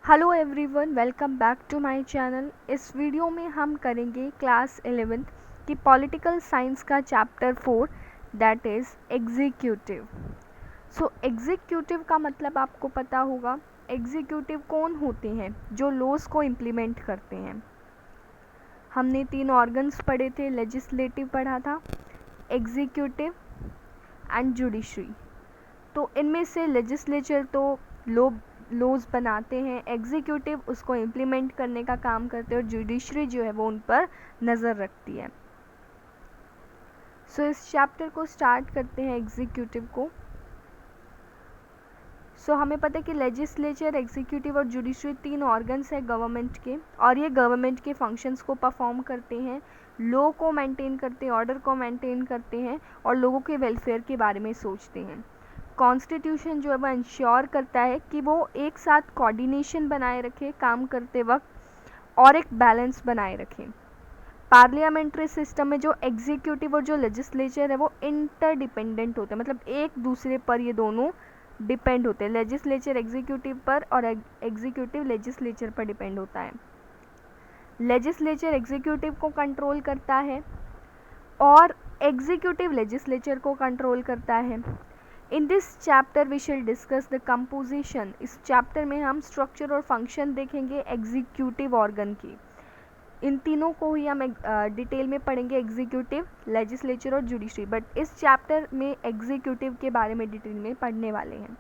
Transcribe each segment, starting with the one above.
Hello everyone, welcome back to my channel. इस video में हम करेंगे क्लास 11th की पॉलिटिकल साइंस का chapter 4 that is executive. So executive का मतलब आपको पता होगा। एग्जीक्यूटिव कौन होते हैं? जो लॉज को इम्प्लीमेंट करते हैं। हमने 3 ऑर्गन्स पढ़े थे, लेजिस्लेटिव पढ़ा था, एग्जीक्यूटिव एंड जुडिशरी। तो इनमें से लेजिस्लेचर तो लॉज बनाते हैं, एग्जीक्यूटिव उसको इम्प्लीमेंट करने का काम करते हैं और जुडिशरी जो है वो उन पर नज़र रखती है। सो इस चैप्टर को स्टार्ट करते हैं एग्जीक्यूटिव को। हमें पता है कि लेजिस्लेचर, एग्जीक्यूटिव और जुडिशरी 3 ऑर्गन्स है गवर्नमेंट के, और ये गवर्नमेंट के फंक्शंस को परफॉर्म करते हैं, लॉ को मेंटेन करते हैं, ऑर्डर को मेंटेन करते हैं और लोगों के वेलफेयर के बारे में सोचते हैं। कॉन्स्टिट्यूशन जो है वो इंश्योर करता है कि वो एक साथ कोऑर्डिनेशन बनाए रखे काम करते वक्त और एक बैलेंस बनाए रखें। पार्लियामेंट्री सिस्टम में जो एग्जीक्यूटिव और जो लेजिस्लेचर है वो इंटरडिपेंडेंट होते हैं, मतलब एक दूसरे पर ये दोनों डिपेंड होते हैं। लेजिस्लेचर एग्जीक्यूटिव पर और एग्जीक्यूटिव लेजिस्लेचर पर डिपेंड होता है। लेजिस्लेचर एग्जीक्यूटिव को कंट्रोल करता है और एग्जीक्यूटिव लेजिस्लेचर को कंट्रोल करता है। इन दिस चैप्टर वी शिल डिस्कस द कंपोजिशन। इस चैप्टर में हम स्ट्रक्चर और फंक्शन देखेंगे एग्जीक्यूटिव ऑर्गन की। इन तीनों को ही हम डिटेल में पढ़ेंगे, एग्जीक्यूटिव, लेजिस्लेचर और जुडिशरी। बट इस चैप्टर में एग्जीक्यूटिव के बारे में डिटेल में पढ़ने वाले हैं।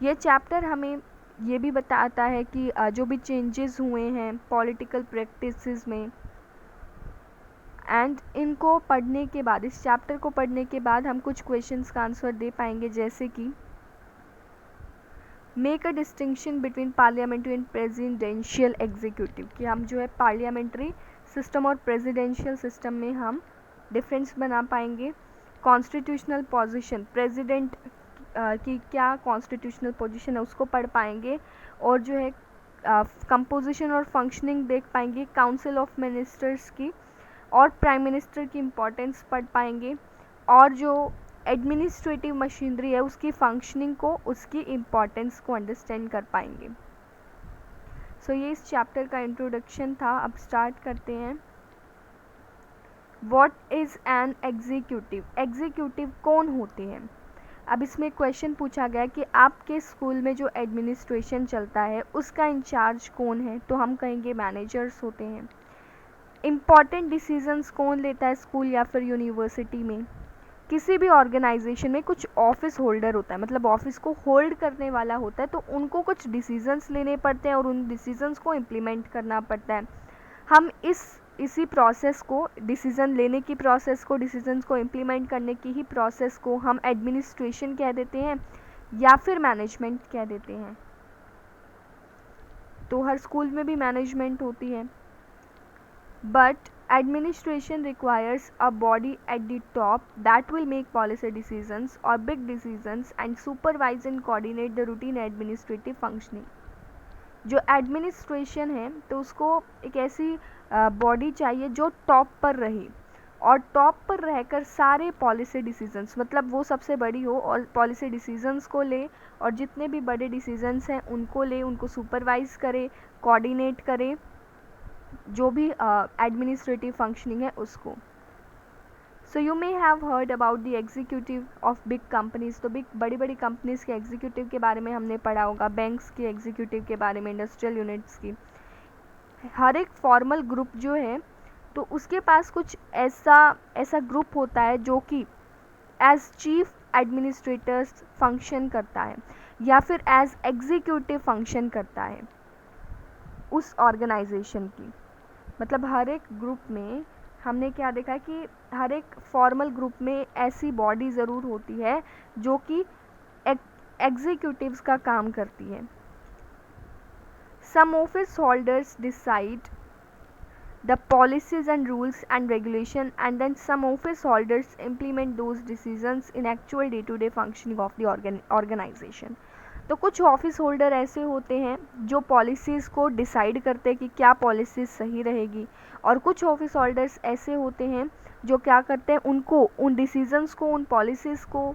ये चैप्टर हमें ये भी बताता है कि जो भी चेंजेस हुए हैं पॉलिटिकल प्रैक्टिसेस में, एंड इनको पढ़ने के बाद, इस चैप्टर को पढ़ने के बाद हम कुछ क्वेश्चंस का आंसर दे पाएंगे, जैसे कि make a distinction between parliamentary and presidential executive, कि हम जो है पार्लियामेंट्री सिस्टम और प्रेसिडेंशियल सिस्टम में हम डिफरेंस बना पाएंगे। कॉन्स्टिट्यूशनल पोजीशन, प्रेसिडेंट की क्या कॉन्स्टिट्यूशनल पोजीशन है उसको पढ़ पाएंगे, और जो है कंपोजिशन और फंक्शनिंग देख पाएंगे काउंसिल ऑफ मिनिस्टर्स की, और प्राइम मिनिस्टर की इम्पोर्टेंस पढ़ पाएंगे, और जो एडमिनिस्ट्रेटिव मशीनरी है उसकी फंक्शनिंग को, उसकी इम्पोर्टेंस को अंडरस्टैंड कर पाएंगे। ये इस चैप्टर का इंट्रोडक्शन था। अब स्टार्ट करते हैं। What is an executive? Executive कौन होते हैं? अब इसमें क्वेश्चन पूछा गया कि आपके स्कूल में जो एडमिनिस्ट्रेशन चलता है उसका इंचार्ज कौन है, तो हम कहेंगे मैनेजर्स होते हैं। इम्पॉर्टेंट डिसीजंस कौन लेता है स्कूल या फिर यूनिवर्सिटी में? किसी भी ऑर्गेनाइजेशन में कुछ ऑफिस होल्डर होता है, मतलब ऑफिस को होल्ड करने वाला होता है, तो उनको कुछ डिसीजंस लेने पड़ते हैं और उन डिसीजंस को इम्प्लीमेंट करना पड़ता है। हम इसी प्रोसेस को, डिसीजन लेने की प्रोसेस को, डिसीजंस को इम्प्लीमेंट करने की ही प्रोसेस को हम एडमिनिस्ट्रेशन कह देते हैं या फिर मैनेजमेंट कह देते हैं। तो हर स्कूल में भी मैनेजमेंट होती है, but administration requires a body at the top that will make policy decisions or big decisions and supervise and coordinate the routine administrative functioning। जो एडमिनिस्ट्रेशन है तो उसको एक ऐसी बॉडी चाहिए जो टॉप पर रहे, और टॉप पर रहकर सारे पॉलिसी डिसीजंस, मतलब वो सबसे बड़ी हो और पॉलिसी डिसीजंस को ले, और जितने भी बड़े डिसीजंस हैं उनको ले, उनको सुपरवाइज करे, कोऑर्डिनेट करे, जो भी एडमिनिस्ट्रेटिव फंक्शनिंग है उसको। So you may have heard about the executive of big companies. तो बड़ी बड़ी कंपनीज के एग्जीक्यूटिव के बारे में हमने पढ़ा होगा, बैंक्स के एग्जीक्यूटिव के बारे में, इंडस्ट्रियल यूनिट्स की। हर एक फॉर्मल ग्रुप जो है तो उसके पास कुछ ऐसा ग्रुप होता है जो कि एज चीफ एडमिनिस्ट्रेटर्स फंक्शन करता है या फिर एज एग्जीक्यूटिव फंक्शन करता है उस ऑर्गेनाइजेशन की। मतलब हर एक ग्रुप में हमने क्या देखा कि हर एक फॉर्मल ग्रुप में ऐसी बॉडी ज़रूर होती है जो कि एग्जीक्यूटिव्स का काम करती है। Some office holders decide the policies and rules and regulation and then some office holders implement those decisions in actual day to day functioning of the organisation. तो कुछ ऑफिस होल्डर ऐसे होते हैं जो पॉलिसीज़ को डिसाइड करते हैं कि क्या पॉलिसीज़ सही रहेगी, और कुछ ऑफिस होल्डर्स ऐसे होते हैं जो क्या करते हैं, उनको, उन डिसीजंस को, उन पॉलिसीज़ को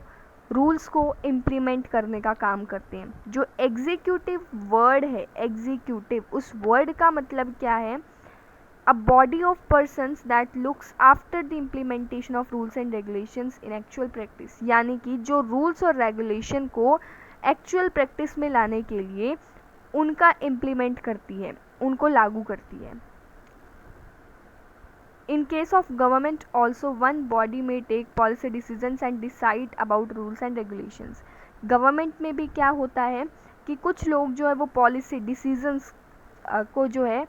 रूल्स को इम्प्लीमेंट करने का काम करते हैं। जो एग्जीक्यूटिव वर्ड है, एग्जीक्यूटिव, उस वर्ड का मतलब क्या है? A body of persons that looks after the implementation of rules and regulations in actual practice, यानी कि जो रूल्स और रेगुलेशन को एक्चुअल प्रैक्टिस में लाने के लिए उनका इम्प्लीमेंट करती है, उनको लागू करती है। In case of government also, one body may take policy decisions and decide about rules and regulations. Government में भी क्या होता है कि कुछ लोग जो है वो पॉलिसी डिसीजंस को जो है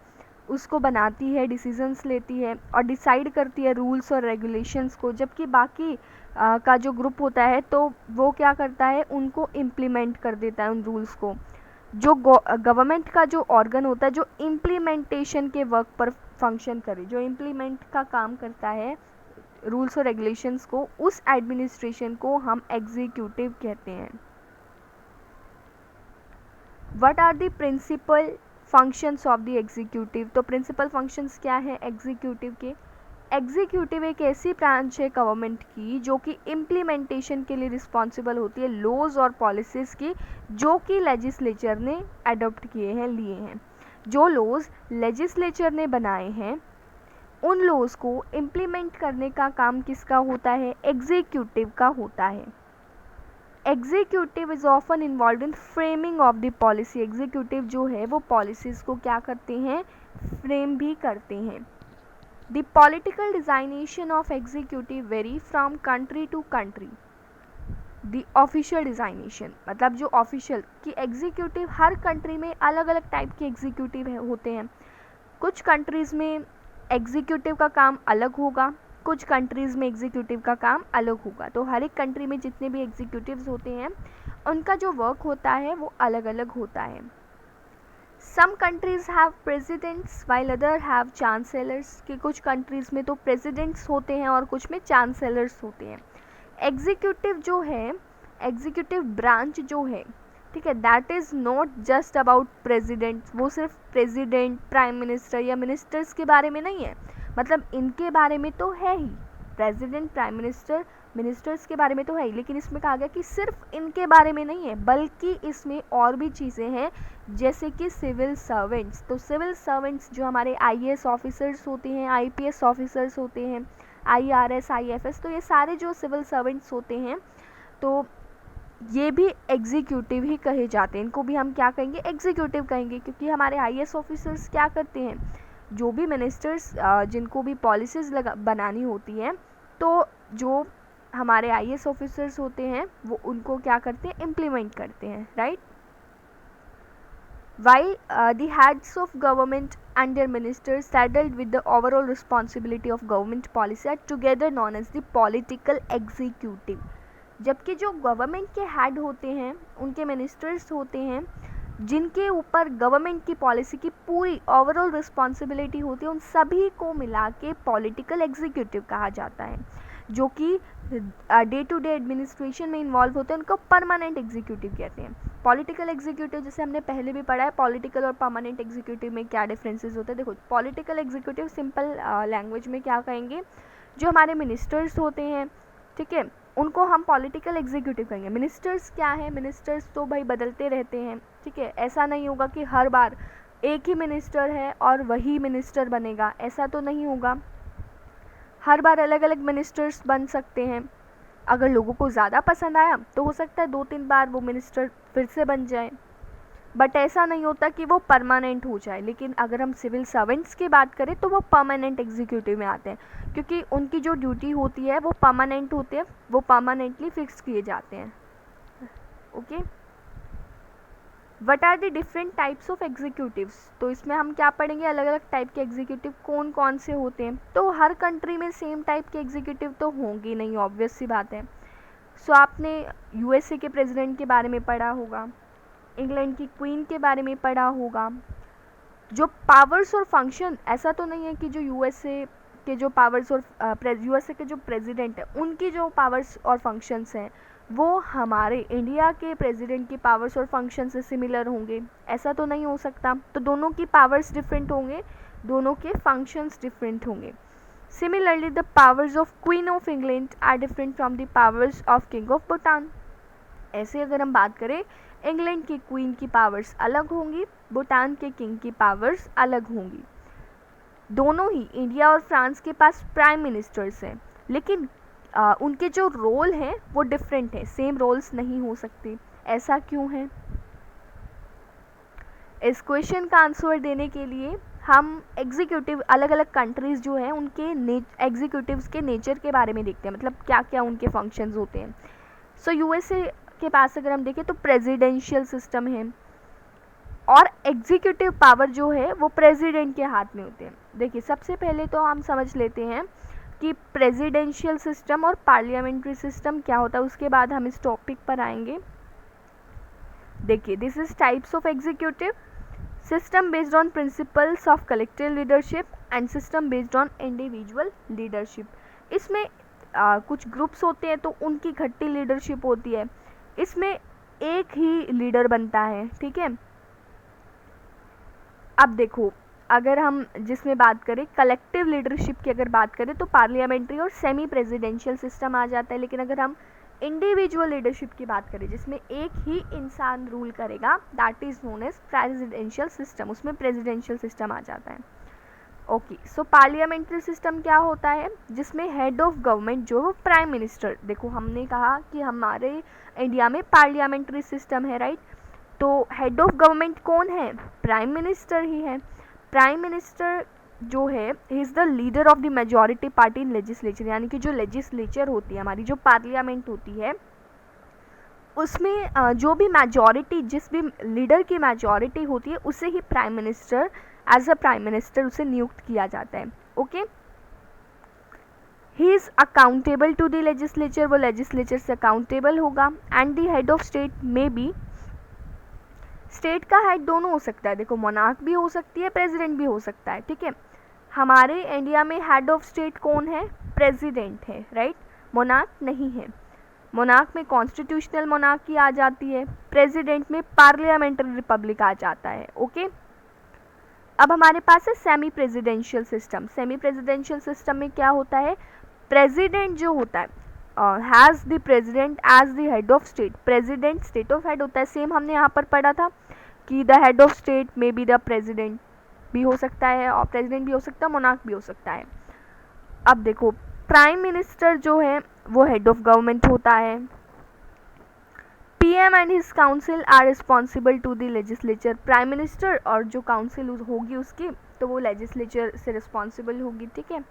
उसको बनाती है, डिसीजंस लेती है और डिसाइड करती है रूल्स और रेगुलेशंस को, जबकि बाकी का जो ग्रुप होता है तो वो क्या करता है, उनको इम्प्लीमेंट कर देता है उन रूल्स को। जो गवर्नमेंट का जो ऑर्गन होता है जो इम्प्लीमेंटेशन के वर्क पर फंक्शन करे, जो इम्प्लीमेंट का काम करता है रूल्स और रेगुलेशंस को, उस एडमिनिस्ट्रेशन को हम एग्जीक्यूटिव कहते हैं। What are the principal functions of the executive? तो प्रिंसिपल फंक्शंस क्या है एग्जीक्यूटिव के? एग्जीक्यूटिव एक ऐसी ब्रांच है गवर्नमेंट की जो कि इम्प्लीमेंटेशन के लिए रिस्पॉन्सिबल होती है लॉज और पॉलिसीज़ की, जो कि लेजिस्लेचर ने अडॉप्ट किए हैं, लिए हैं। जो लॉज लेजिस्लेचर ने बनाए हैं उन लॉज को इम्प्लीमेंट करने का काम किसका होता है? एग्जीक्यूटिव का होता है। Executive is often involve in framing of the policy. Executive जो है वो पॉलिसीज़ को क्या करते हैं? फ्रेम भी करते हैं। The political designation of executive vary from country to country. The official designation मतलब जो ऑफिशियल की एग्जीक्यूटिव, हर कंट्री में अलग अलग टाइप के एग्जीक्यूटिव होते हैं। कुछ कंट्रीज़ में एग्जीक्यूटिव का काम अलग होगा, कुछ कंट्रीज़ में एग्जीक्यूटिव का काम अलग होगा। तो हर एक कंट्री में जितने भी एग्जीक्यूटिव्स होते हैं उनका जो वर्क होता है वो अलग अलग होता है। Some countries have presidents while other have chancellors, कि कुछ कंट्रीज़ में तो प्रेसिडेंट्स होते हैं और कुछ में चांसलर्स होते हैं। एग्जीक्यूटिव जो है, एग्जीक्यूटिव ब्रांच जो है, ठीक है, that is not just about president. वो सिर्फ प्रेसिडेंट, प्राइम मिनिस्टर या मिनिस्टर्स के बारे में नहीं है, मतलब इनके बारे में तो है ही, प्रेसिडेंट, प्राइम मिनिस्टर, मिनिस्टर्स के बारे में तो है ही, लेकिन इसमें कहा गया कि सिर्फ इनके बारे में नहीं है, बल्कि इसमें और भी चीज़ें हैं, जैसे कि सिविल सर्वेंट्स। तो सिविल सर्वेंट्स जो हमारे आईएएस ऑफिसर्स होते हैं, आईपीएस ऑफिसर्स होते हैं, आईआरएस, आईएफएस, तो ये सारे जो सिविल सर्वेंट्स होते हैं तो ये भी एग्जीक्यूटिव ही कहे जाते हैं। इनको भी हम क्या कहेंगे? एग्जीक्यूटिव कहेंगे, क्योंकि हमारे आईएएस ऑफिसर्स क्या करते हैं, जो भी मिनिस्टर्स जिनको भी पॉलिसीज़ बनानी होती हैं, तो जो हमारे आईएएस ऑफिसर्स होते हैं वो उनको क्या करते हैं? इम्प्लीमेंट करते हैं, right. While the heads of government and their ministers saddled with the overall responsibility of government policy are together known as the political executive. जबकि जो गवर्नमेंट के हेड होते हैं, उनके मिनिस्टर्स होते हैं, जिनके ऊपर गवर्नमेंट की पॉलिसी की पूरी ओवरऑल रिस्पॉन्सिबिलिटी होती है, उन सभी को मिला के पॉलिटिकल एग्जीक्यूटिव कहा जाता है। जो कि डे टू डे एडमिनिस्ट्रेशन में इन्वॉल्व होते हैं उनको परमानेंट एग्जीक्यूटिव कहते हैं। पॉलिटिकल एग्जीक्यूटिव जैसे हमने पहले भी पढ़ा है, पॉलिटिकल और परमानेंट एग्जीक्यूटिव में क्या डिफरेंसेस होते हैं। देखो, पॉलिटिकल एग्जीक्यूटिव सिंपल लैंग्वेज में क्या कहेंगे, जो हमारे मिनिस्टर्स होते हैं, ठीक है, उनको हम पॉलिटिकल एग्जीक्यूटिव कहेंगे। मिनिस्टर्स क्या है? मिनिस्टर्स तो भाई बदलते रहते हैं, ठीक है, ऐसा नहीं होगा कि हर बार एक ही मिनिस्टर है और वही मिनिस्टर बनेगा, ऐसा तो नहीं होगा। हर बार अलग अलग मिनिस्टर्स बन सकते हैं। अगर लोगों को ज़्यादा पसंद आया तो हो सकता है 2-3 बार वो मिनिस्टर फिर से बन जाए, बट ऐसा नहीं होता कि वो परमानेंट हो जाए। लेकिन अगर हम सिविल सर्वेंट्स की बात करें तो वो परमानेंट एग्जीक्यूटिव में आते हैं, क्योंकि उनकी जो ड्यूटी होती है वो परमानेंट होती है, वो परमानेंटली फिक्स किए जाते हैं। Okay, what are the different types of executives? तो इसमें हम क्या पढ़ेंगे, अलग अलग टाइप के एग्जीक्यूटिव कौन कौन से होते हैं। तो हर कंट्री में सेम टाइप के एग्जीक्यूटिव तो होंगे नहीं, ऑब्वियस सी बात है। सो आपने यूएसए के प्रेसिडेंट के बारे में पढ़ा होगा, इंग्लैंड की क्वीन के बारे में पढ़ा होगा। जो पावर्स और फंक्शन, ऐसा तो नहीं है कि जो यूएसए के जो पावर्स और यूएसए के जो प्रेसिडेंट हैं उनकी जो पावर्स और फंक्शंस हैं वो हमारे इंडिया के प्रेसिडेंट की पावर्स और फंक्शन से सिमिलर होंगे, ऐसा तो नहीं हो सकता। तो दोनों की पावर्स डिफरेंट होंगे, दोनों के फंक्शंस डिफरेंट होंगे। Similarly the powers of queen of England are different from the powers of king of Bhutan. ऐसे अगर हम बात करें, इंग्लैंड की क्वीन की पावर्स अलग होंगी, भूटान के किंग की पावर्स अलग होंगी। दोनों ही इंडिया और फ्रांस के पास प्राइम मिनिस्टर्स हैं, लेकिन उनके जो रोल हैं वो डिफरेंट है, सेम रोल्स नहीं हो सकते। ऐसा क्यों है? इस क्वेश्चन का आंसर देने के लिए हम एग्जीक्यूटिव, अलग अलग कंट्रीज़ जो हैं उनके एग्जीक्यूटिव्स के नेचर के बारे में देखते हैं, मतलब क्या क्या उनके फंक्शंस होते हैं। सो यूएसए के पास अगर हम देखें तो प्रेसिडेंशियल सिस्टम है, और एग्जीक्यूटिव पावर जो है वो प्रेसिडेंट के हाथ में होते हैं। देखिए, सबसे पहले तो हम समझ लेते हैं कि प्रेसिडेंशियल सिस्टम और पार्लियामेंट्री सिस्टम क्या होता है, उसके बाद हम इस टॉपिक पर आएंगे। देखिए, this is types of executive system based on principles of collective leadership and system based on individual leadership. इसमें कुछ ग्रुप्स होते हैं तो उनकी इकट्ठी लीडरशिप होती है, इसमें एक ही लीडर बनता है, ठीक है। अब देखो, अगर हम जिसमें बात करें कलेक्टिव लीडरशिप की अगर बात करें तो पार्लियामेंट्री और सेमी प्रेसिडेंशियल सिस्टम आ जाता है, लेकिन अगर हम इंडिविजुअल लीडरशिप की बात करें जिसमें एक ही इंसान रूल करेगा, that is known as presidential system, उसमें प्रेसिडेंशियल सिस्टम आ जाता है। ओके, सो पार्लियामेंट्री सिस्टम क्या होता है, जिसमें हेड ऑफ गवर्नमेंट जो है प्राइम मिनिस्टर, देखो हमने कहा कि हमारे इंडिया में पार्लियामेंट्री सिस्टम है, राइट। तो हेड ऑफ गवर्नमेंट कौन है? प्राइम मिनिस्टर ही है। प्राइम मिनिस्टर जो है, he is the leader of the majority party in legislature, यानी कि जो लेजिस्लेचर होती है हमारी, जो पार्लियामेंट होती है, उसमें जो भी मेजॉरिटी, जिस भी लीडर की मेजॉरिटी होती है उसे ही prime minister, as a prime minister उसे नियुक्त किया जाता है। Okay, he is accountable to the legislature, वो लेजिस्लेचर से अकाउंटेबल होगा। And the head of state में भी, स्टेट का हेड दोनों हो सकता है, देखो मोनार्क भी हो सकती है, प्रेसिडेंट भी हो सकता है, ठीक है। हमारे इंडिया में हेड ऑफ स्टेट कौन है? प्रेसिडेंट है, राइट, मोनार्क नहीं है। मोनार्क में कॉन्स्टिट्यूशनल मोनार्की आ जाती है, प्रेसिडेंट में पार्लियामेंट्री रिपब्लिक आ जाता है। ओके, अब हमारे पास है semi presidential system. Semi presidential system में क्या होता है, प्रेसिडेंट जो होता है has the president as the head of state, president state of head होता है। सेम हमने यहाँ पर पढ़ा था कि द हेड ऑफ स्टेट में बी द प्रेसिडेंट भी हो सकता है, और प्रेसिडेंट भी हो सकता है, मोनार्क भी हो सकता है। अब देखो, प्राइम मिनिस्टर जो है वो हेड ऑफ गवर्नमेंट होता है। PM and his council are responsible to the legislature, prime minister और जो काउंसिल होगी उसकी, तो वो लेजिस्लेचर से रिस्पॉन्सिबल होगी, ठीक है।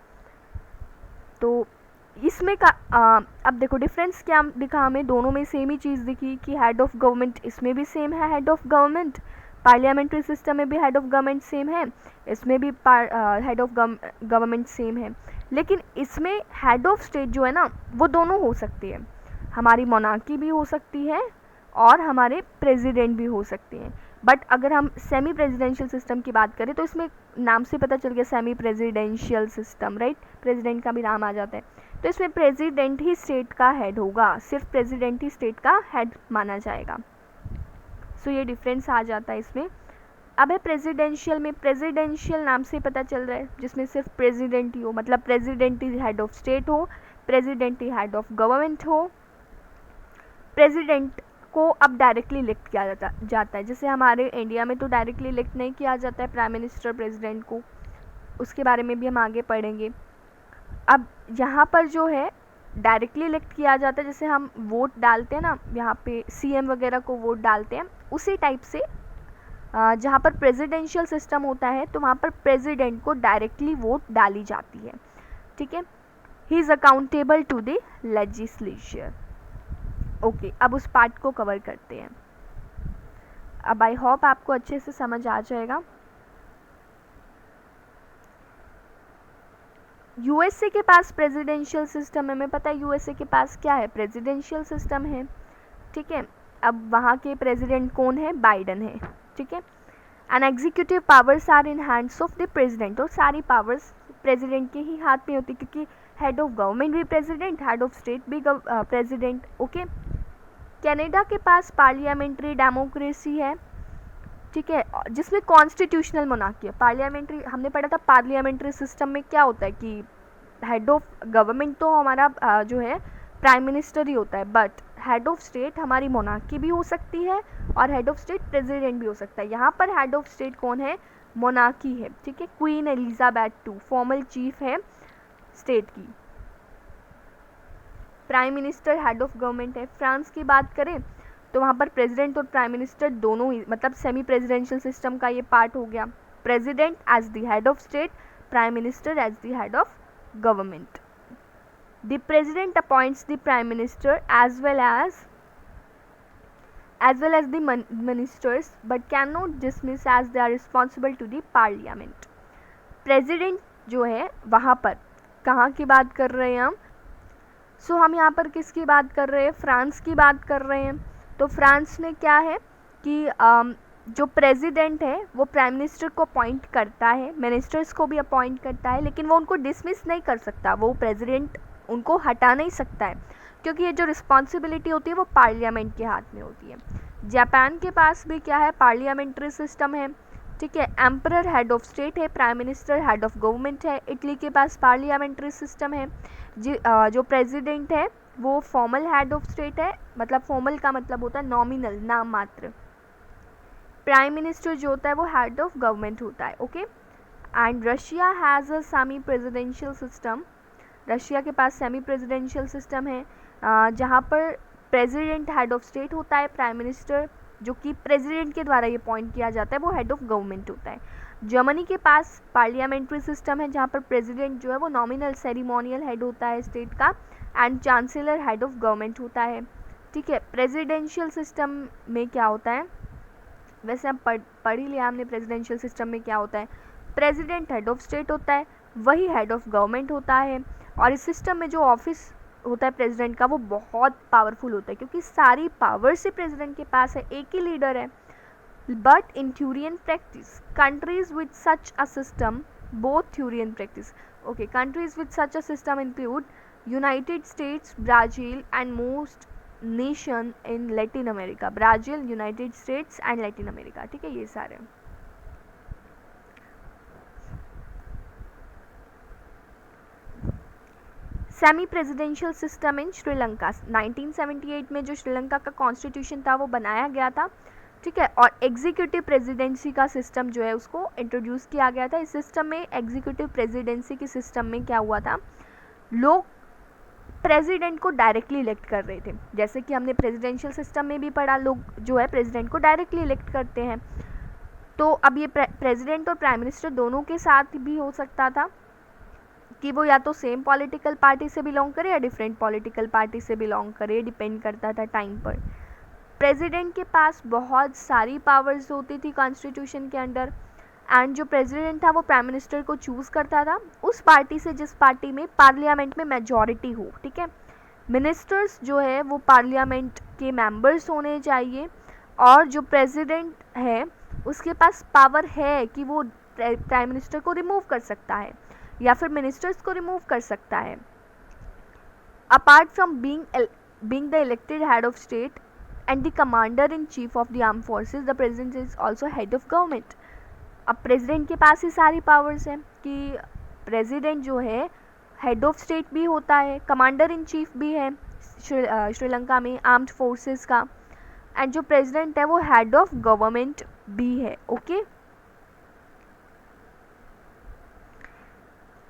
तो इसमें का अब देखो डिफरेंस क्या दिखा हमें, दोनों में सेम ही चीज़ दिखी कि हेड ऑफ गवर्नमेंट इसमें भी सेम है, head of government parliamentary system में भी हेड ऑफ गवर्नमेंट सेम है, इसमें भी हेड ऑफ गवर्नमेंट सेम है। लेकिन इसमें हेड ऑफ स्टेट जो है ना वो दोनों हो सकती है, हमारी मोनार्की भी हो सकती है और हमारे प्रेसिडेंट भी हो सकते हैं। बट अगर हम सेमी प्रेसिडेंशियल सिस्टम की बात करें तो इसमें नाम से पता चल गया semi presidential system, right, president का भी नाम आ जाता है। तो इसमें प्रेसिडेंट ही स्टेट का हेड होगा, सिर्फ प्रेसिडेंट ही स्टेट का हेड माना जाएगा। सो ये डिफरेंस आ जाता है इसमें। अब है प्रेसिडेंशियल में, प्रेसिडेंशियल नाम से पता चल रहा है जिसमें सिर्फ प्रेसिडेंट ही हो, मतलब प्रेसिडेंट ही हेड ऑफ स्टेट हो, प्रेसिडेंट ही हेड ऑफ गवर्नमेंट हो। प्रेसिडेंट को अब डायरेक्टली इलेक्ट किया जाता है, जैसे हमारे इंडिया में तो डायरेक्टली इलेक्ट नहीं किया जाता है प्राइम मिनिस्टर प्रेसिडेंट को, उसके बारे में भी हम आगे पढ़ेंगे। अब यहाँ पर जो है डायरेक्टली इलेक्ट किया जाता है, जैसे हम वोट डालते हैं ना, यहाँ पे सीएम वगैरह को वोट डालते हैं, उसी टाइप से जहाँ पर प्रेसिडेंशियल सिस्टम होता है तो वहाँ पर प्रेसिडेंट को डायरेक्टली वोट डाली जाती है, ठीक है। He is accountable to the legislature. Okay, अब उस पार्ट को कवर करते हैं। अब आई होप आपको अच्छे से समझ आ जाएगा। यूएसए के पास प्रेसिडेंशियल सिस्टम है, हमें पता है यूएसए के पास क्या है, प्रेसिडेंशियल सिस्टम है, ठीक है। अब वहाँ के प्रेसिडेंट कौन है? बाइडन है, ठीक है। And executive powers are in hands of the president, और सारी पावर्स प्रेसिडेंट के ही हाथ में होती है, क्योंकि हेड ऑफ गवर्नमेंट भी प्रेसिडेंट, हेड ऑफ स्टेट भी प्रेसिडेंट। ओके, कनाडा के पास पार्लियामेंट्री डेमोक्रेसी है, ठीक है, जिसमें कॉन्स्टिट्यूशनल मोनार्की है। पार्लियामेंट्री हमने पढ़ा था, पार्लियामेंट्री सिस्टम में क्या होता है कि हेड ऑफ गवर्नमेंट तो हमारा जो है प्राइम मिनिस्टर ही होता है, बट हेड ऑफ स्टेट हमारी मोनार्की भी हो सकती है और हेड ऑफ स्टेट प्रेसिडेंट भी हो सकता है। यहाँ पर हेड ऑफ स्टेट कौन है, मोनार्की है, ठीक है। Queen Elizabeth II formal chief है स्टेट की। Prime minister head of government है। फ्रांस की बात करें तो वहाँ पर प्रेसिडेंट और प्राइम मिनिस्टर दोनों ही, मतलब सेमी प्रेसिडेंशियल सिस्टम का ये पार्ट हो गया। President as the head of state, prime minister as the head of government. The president appoints the prime minister as well as the ministers but cannot dismiss as they are responsible to the parliament. president जो है वहाँ पर कहाँ की बात कर रहे हैं हम, हम यहाँ पर किसकी बात कर रहे हैं, फ्रांस की बात कर रहे हैं। तो फ्रांस में क्या है कि जो प्रेसिडेंट है वो प्राइम मिनिस्टर को अपॉइंट करता है, मिनिस्टर्स को भी अपॉइंट करता है, लेकिन वो उनको डिसमिस नहीं कर सकता, वो प्रेसिडेंट उनको हटा नहीं सकता है, क्योंकि ये जो रिस्पॉन्सिबिलिटी होती है वो पार्लियामेंट के हाथ में होती है। जापान के पास भी क्या है, पार्लियामेंट्री सिस्टम है, ठीक है। एम्परर हेड ऑफ स्टेट है, prime minister head of government है। इटली के पास पार्लियामेंट्री सिस्टम है। जो प्रेसिडेंट है वो फॉर्मल हेड ऑफ स्टेट है, मतलब फॉर्मल का मतलब होता है नॉमिनल, नाम मात्र। प्राइम मिनिस्टर जो होता है वो हेड ऑफ गवर्नमेंट होता है, okay. And Russia has a semi presidential system. Russia के पास सेमी प्रेसिडेंशियल सिस्टम है, जहाँ पर प्रेसिडेंट हेड ऑफ स्टेट होता है, प्राइम मिनिस्टर जो कि प्रेसिडेंट के द्वारा ये अपॉइंट किया जाता है वो हेड ऑफ गवर्नमेंट होता है। जर्मनी के पास पार्लियामेंट्री सिस्टम है, जहाँ पर प्रेसिडेंट जो है वो नॉमिनल सेरिमोनियल हेड होता है स्टेट का, and chancellor head of government होता है, ठीक है। प्रेसिडेंशियल सिस्टम में क्या होता है, वैसे हम पढ़ ही लिया हमने प्रेसिडेंशियल सिस्टम में क्या होता है। प्रेसिडेंट हेड ऑफ स्टेट होता है, वही हेड ऑफ गवर्नमेंट होता है, और इस सिस्टम में जो ऑफिस होता है प्रेसिडेंट का वो बहुत पावरफुल होता है, क्योंकि सारी पावर से प्रेसिडेंट के पास है, एक ही लीडर है। But in theory and practice countries with such a system, both theory and practice, okay, countries with such a system include United states, Brazil and most nation in Latin America. Brazil, United states and Latin America, ठीक है, ये सारे। Semi presidential system in Sri Lanka, 1978 में जो श्रीलंका का constitution था वो बनाया गया था, ठीक है। और एग्जीक्यूटिव प्रेसिडेंसी का सिस्टम जो है उसको इंट्रोड्यूस किया गया था। इस सिस्टम में, एग्जीक्यूटिव प्रेसिडेंसी के सिस्टम में क्या हुआ था, लोग प्रेसिडेंट को डायरेक्टली इलेक्ट कर रहे थे, जैसे कि हमने प्रेसिडेंशियल सिस्टम में भी पढ़ा, लोग जो है प्रेसिडेंट को डायरेक्टली इलेक्ट करते हैं। तो अब ये प्रेसिडेंट और प्राइम मिनिस्टर दोनों के साथ भी हो सकता था कि वो या तो सेम पॉलिटिकल पार्टी से बिलोंग करे या डिफरेंट पॉलिटिकल पार्टी से बिलोंग करे, डिपेंड करता था टाइम पर। प्रेसिडेंट के पास बहुत सारी पावर्स होती थी कॉन्स्टिट्यूशन के अंडर, एंड जो प्रेसिडेंट था वो प्राइम मिनिस्टर को चूज़ करता था उस पार्टी से जिस पार्टी में पार्लियामेंट में मेजॉरिटी हो, ठीक है। मिनिस्टर्स जो है वो पार्लियामेंट के मेंबर्स होने चाहिए, और जो प्रेसिडेंट है उसके पास पावर है कि वो प्राइम मिनिस्टर को रिमूव कर सकता है या फिर मिनिस्टर्स को रिमूव कर सकता है। Apart from being the elected head of state and the commander in chief of the arm forces, the president is also head of government. अब प्रेसिडेंट के पास ही सारी पावर्स हैं कि प्रेसिडेंट जो है हेड ऑफ स्टेट भी होता है, कमांडर इन चीफ भी है श्रीलंका में आर्म्ड फोर्सेस का, एंड जो प्रेसिडेंट है वो हेड ऑफ गवर्नमेंट भी है, ओके।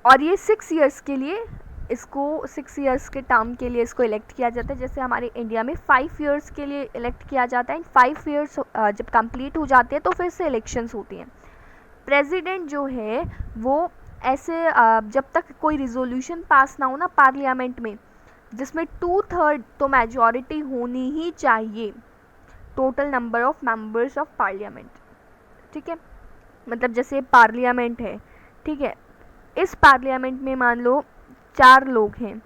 और ये 6 इयर्स के लिए, इसको 6 इयर्स के टर्म के लिए इसको इलेक्ट किया जाता है, जैसे हमारे इंडिया में 5 इयर्स के लिए इलेक्ट किया जाता है। 5 इयर्स जब कंप्लीट हो जाते हैं तो फिर से इलेक्शंस होती हैं। प्रेसिडेंट जो है वो ऐसे जब तक कोई रिजोल्यूशन पास ना हो ना पार्लियामेंट में, जिसमें 2/3 तो मेजॉरिटी होनी ही चाहिए, total number of members of parliament, ठीक है। मतलब जैसे पार्लियामेंट है, ठीक है, इस पार्लियामेंट में मान लो 4 लोग हैं।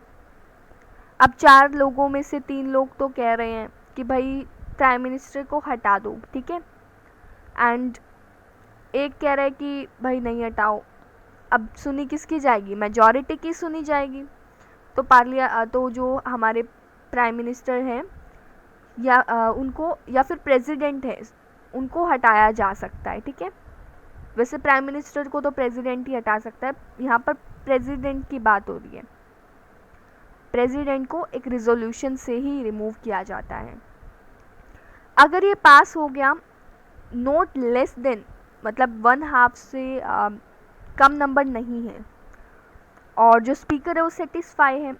अब 4 लोगों में से 3 लोग तो कह रहे हैं कि भाई प्राइम मिनिस्टर को हटा दो, ठीक है, एंड एक कह रहा है कि भाई नहीं हटाओ। अब सुनी किसकी जाएगी, मेजॉरिटी की सुनी जाएगी। तो जो हमारे प्राइम मिनिस्टर हैं या उनको या फिर प्रेसिडेंट है उनको हटाया जा सकता है, ठीक है। वैसे प्राइम मिनिस्टर को तो प्रेसिडेंट ही हटा सकता है, यहाँ पर प्रेसिडेंट की बात हो रही है। प्रेसिडेंट को एक रिजोल्यूशन से ही रिमूव किया जाता है। अगर ये पास हो गया नोट लेस देन, मतलब 1/2 से कम नंबर नहीं है, और जो स्पीकर है वो सेटिस्फाई है,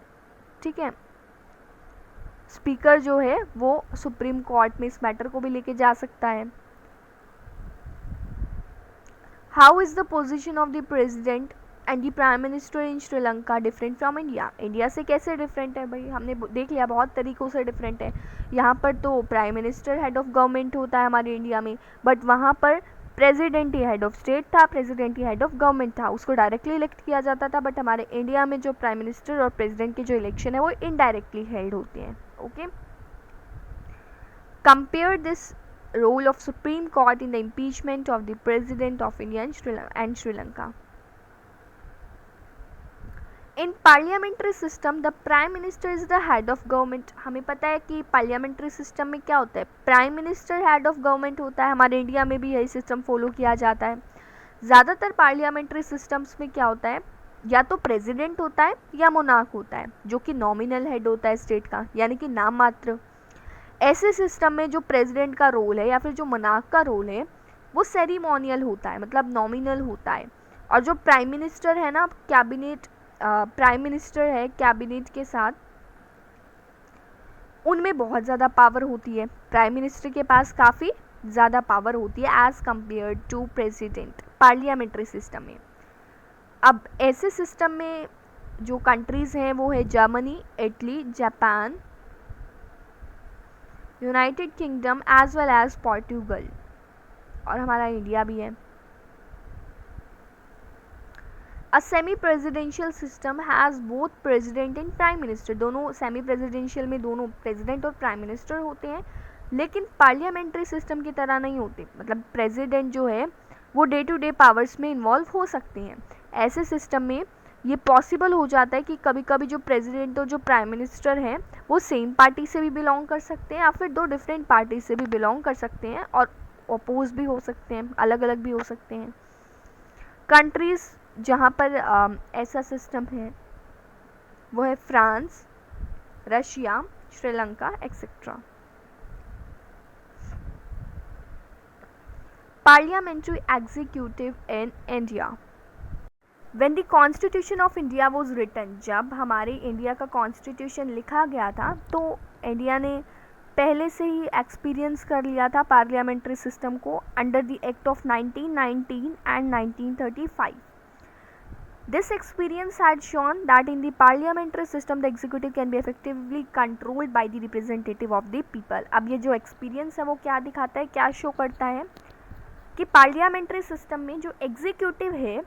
ठीक है, स्पीकर जो है वो सुप्रीम कोर्ट में इस मैटर को भी लेके जा सकता है। How is the position of the president and the prime minister in Sri Lanka different from India? India से कैसे डिफरेंट है भाई? हमने देख लिया बहुत तरीक़ों से डिफरेंट है। यहाँ पर तो prime minister head of government होता है हमारे इंडिया में, बट वहाँ पर प्रेसिडेंट ही हेड ऑफ स्टेट था, प्रेसिडेंट ही हेड ऑफ गवर्नमेंट था, उसको डायरेक्टली इलेक्ट किया जाता था। बट हमारे इंडिया में जो प्राइम मिनिस्टर और प्रेसिडेंट के जो इलेक्शन है वो इनडायरेक्टली हेल्ड होते हैं। Okay, compare this role of Supreme Court in the impeachment of the President of India and Sri Lanka. In parliamentary system, the Prime Minister is the head of government. हमें पता है कि parliamentary system में क्या होता है, Prime Minister head of government होता है। हमारे इंडिया में भी यही सिस्टम फॉलो किया जाता है। ज़्यादातर पार्लियामेंट्री सिस्टम्स में क्या होता है, या तो प्रेसिडेंट होता है या मोनार्क होता है, जो कि नॉमिनल हेड होता है स्टेट का, यानी कि नाम मात्र। ऐसे सिस्टम में जो प्रेसिडेंट का रोल है या फिर जो मोनार्क का रोल है वो सेरिमोनियल होता है, मतलब नॉमिनल होता है। और जो प्राइम मिनिस्टर है ना, कैबिनेट प्राइम मिनिस्टर है कैबिनेट के साथ, उनमें बहुत ज़्यादा पावर होती है। प्राइम मिनिस्टर के पास काफ़ी ज़्यादा पावर होती है as compare to president parliamentary system में। अब ऐसे सिस्टम में जो कंट्रीज़ हैं वो है Germany, Italy, Japan, United Kingdom as well as Portugal, और हमारा इंडिया भी है। A semi presidential system has both president and prime minister. दोनों सेमी प्रेसिडेंशियल में दोनों प्रेसिडेंट और प्राइम मिनिस्टर होते हैं, लेकिन पार्लियामेंट्री सिस्टम की तरह नहीं होते। मतलब प्रेसिडेंट जो है वो डे टू डे पावर्स में इन्वॉल्व हो सकते हैं। ऐसे सिस्टम में ये पॉसिबल हो जाता है कि कभी कभी जो प्रेसिडेंट और जो प्राइम मिनिस्टर हैं वो सेम पार्टी से भी बिलोंग कर सकते हैं, या फिर दो डिफरेंट पार्टी से भी बिलोंग कर सकते हैं, और अपोज भी हो सकते हैं, अलग अलग भी हो सकते हैं। कंट्रीज़ जहाँ पर ऐसा सिस्टम है वो है France, Russia, Sri Lanka etcetera. Parliamentary executive in India. When the Constitution of India was written, जब हमारे इंडिया का कॉन्स्टिट्यूशन लिखा गया था तो इंडिया ने पहले से ही एक्सपीरियंस कर लिया था पार्लियामेंट्री सिस्टम को under the act of 1919 and 1935. This experience had shown that in the parliamentary system the executive can be effectively controlled by the representative of the people. अब ये जो एक्सपीरियंस है वो क्या दिखाता है, क्या शो करता है कि पार्लियामेंट्री सिस्टम में जो एग्जीक्यूटिव है